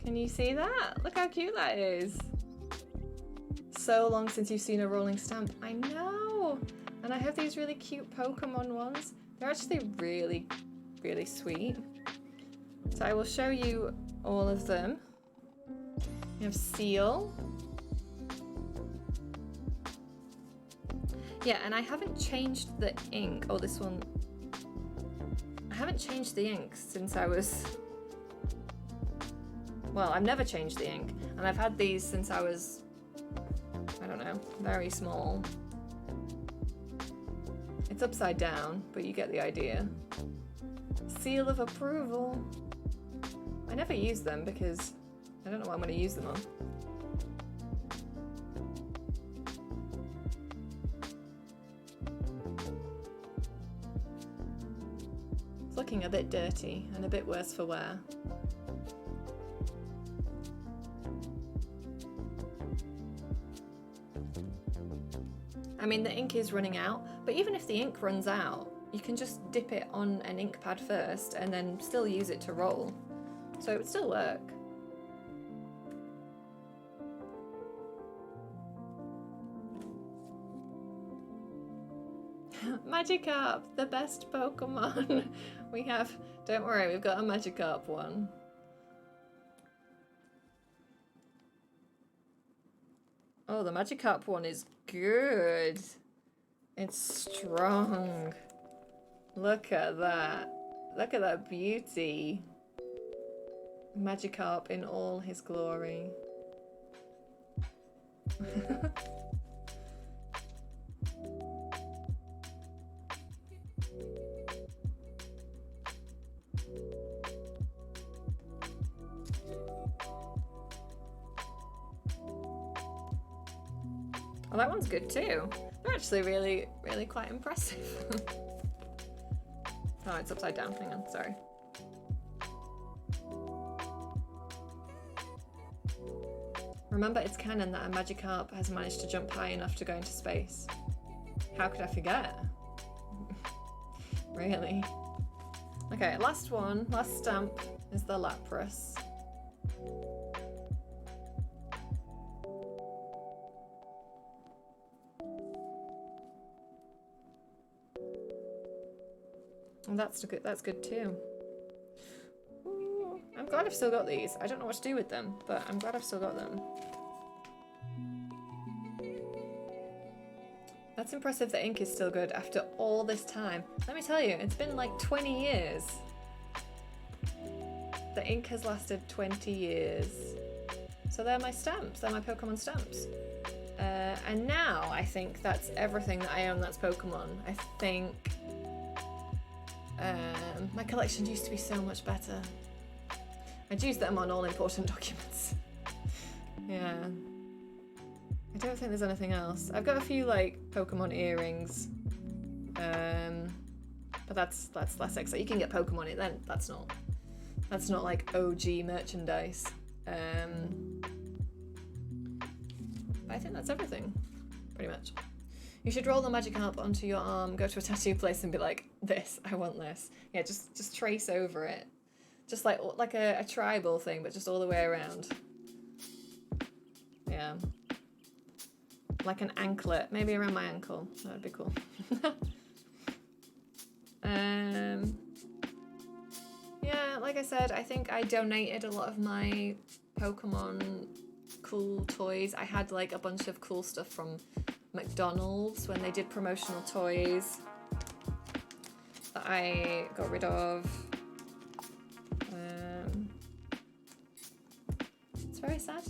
can you see that? Look how cute that is. So long since you've seen a rolling stamp. I know. And I have these really cute Pokemon ones. They're actually really, really sweet. So I will show you all of them. You have Seal. Yeah, and I haven't changed the ink. Oh, this one. I haven't changed the ink since I was... Well, I've never changed the ink. And I've had these since I was, I don't know, very small. It's upside down, but you get the idea. Seal of approval. I never use them because I don't know what I'm going to use them on. It's looking a bit dirty and a bit worse for wear. I mean, the ink is running out, but even if the ink runs out, you can just dip it on an ink pad first and then still use it to roll. So it would still work. Magikarp, the best Pokemon. We have, don't worry, we've got a Magikarp one. Oh, the Magikarp one is good. It's strong. Look at that. Look at that beauty. Magikarp in all his glory. Well, that one's good too. They're actually really, really quite impressive. Oh, it's upside down. Hang on, sorry. Remember, it's canon that a Magikarp has managed to jump high enough to go into space. How could I forget? Really? Okay, last one, last stamp is the Lapras. And that's good too. Ooh, I'm glad I've still got these. I don't know what to do with them, but I'm glad I've still got them. That's impressive that ink is still good after all this time. Let me tell you, it's been like 20 years. The ink has lasted 20 years. So they're my stamps, they're my Pokemon stamps. And now I think that's everything that I own that's Pokemon. I think my collection used to be so much better. I'd use them on all important documents. Yeah. I don't think there's anything else. I've got a few like Pokemon earrings. But that's less exciting. You can get Pokemon in then. That's not like OG merchandise. But I think that's everything, pretty much. You should roll the Magikarp onto your arm, go to a tattoo place and be like, this, I want this. Yeah, just trace over it. Just like a tribal thing, but just all the way around. Yeah. Like an anklet, maybe around my ankle. That would be cool. Yeah, like I said, I think I donated a lot of my Pokemon cool toys. I had like a bunch of cool stuff from McDonald's when they did promotional toys that I got rid of. It's very sad.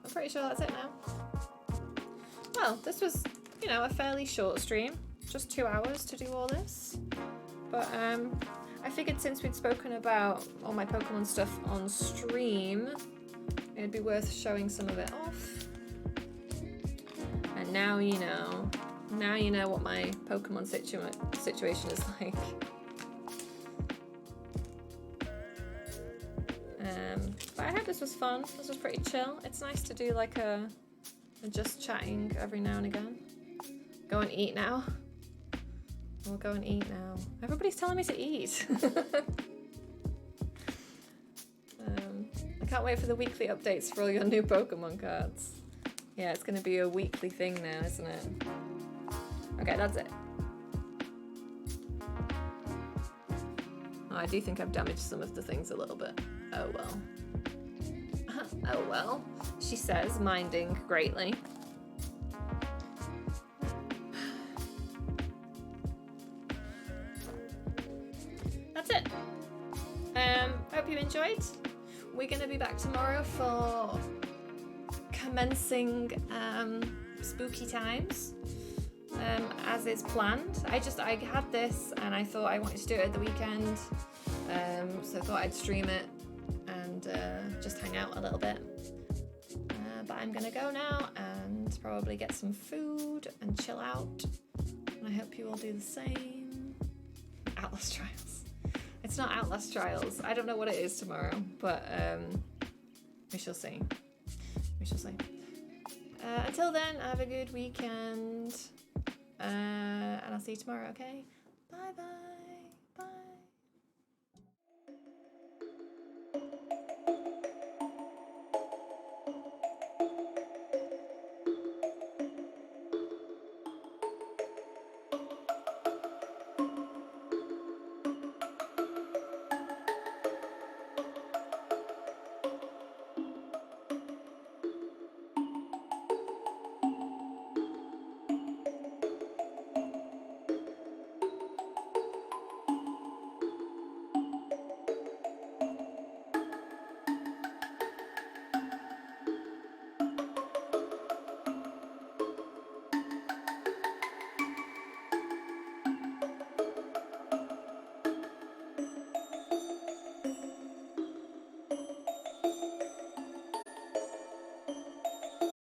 I'm pretty sure that's it now. Well, this was, you know, a fairly short stream. Just 2 hours to do all this. But I figured since we'd spoken about all my Pokemon stuff on stream, it'd be worth showing some of it off. And now you know. Now you know what my Pokemon situation is like. But I hope this was fun. This was pretty chill. It's nice to do like a just chatting every now and again. Go and eat now. We'll go and eat now. Everybody's telling me to eat. I can't wait for the weekly updates for all your new Pokemon cards. Yeah, it's going to be a weekly thing now, isn't it? Okay, that's it. Oh, I do think I've damaged some of the things a little bit. Oh well. Oh well, she says, minding greatly. That's it. Hope you enjoyed. We're going to be back tomorrow for commencing spooky times. As is planned. I had this and I thought I wanted to do it at the weekend, so I thought I'd stream it and just hang out a little bit. But I'm gonna go now and probably get some food and chill out. And I hope you all do the same. Outlast Trials. It's not Outlast Trials. I don't know what it is tomorrow, but we shall see. We shall see. Until then, have a good weekend. And I'll see you tomorrow, okay? Bye bye.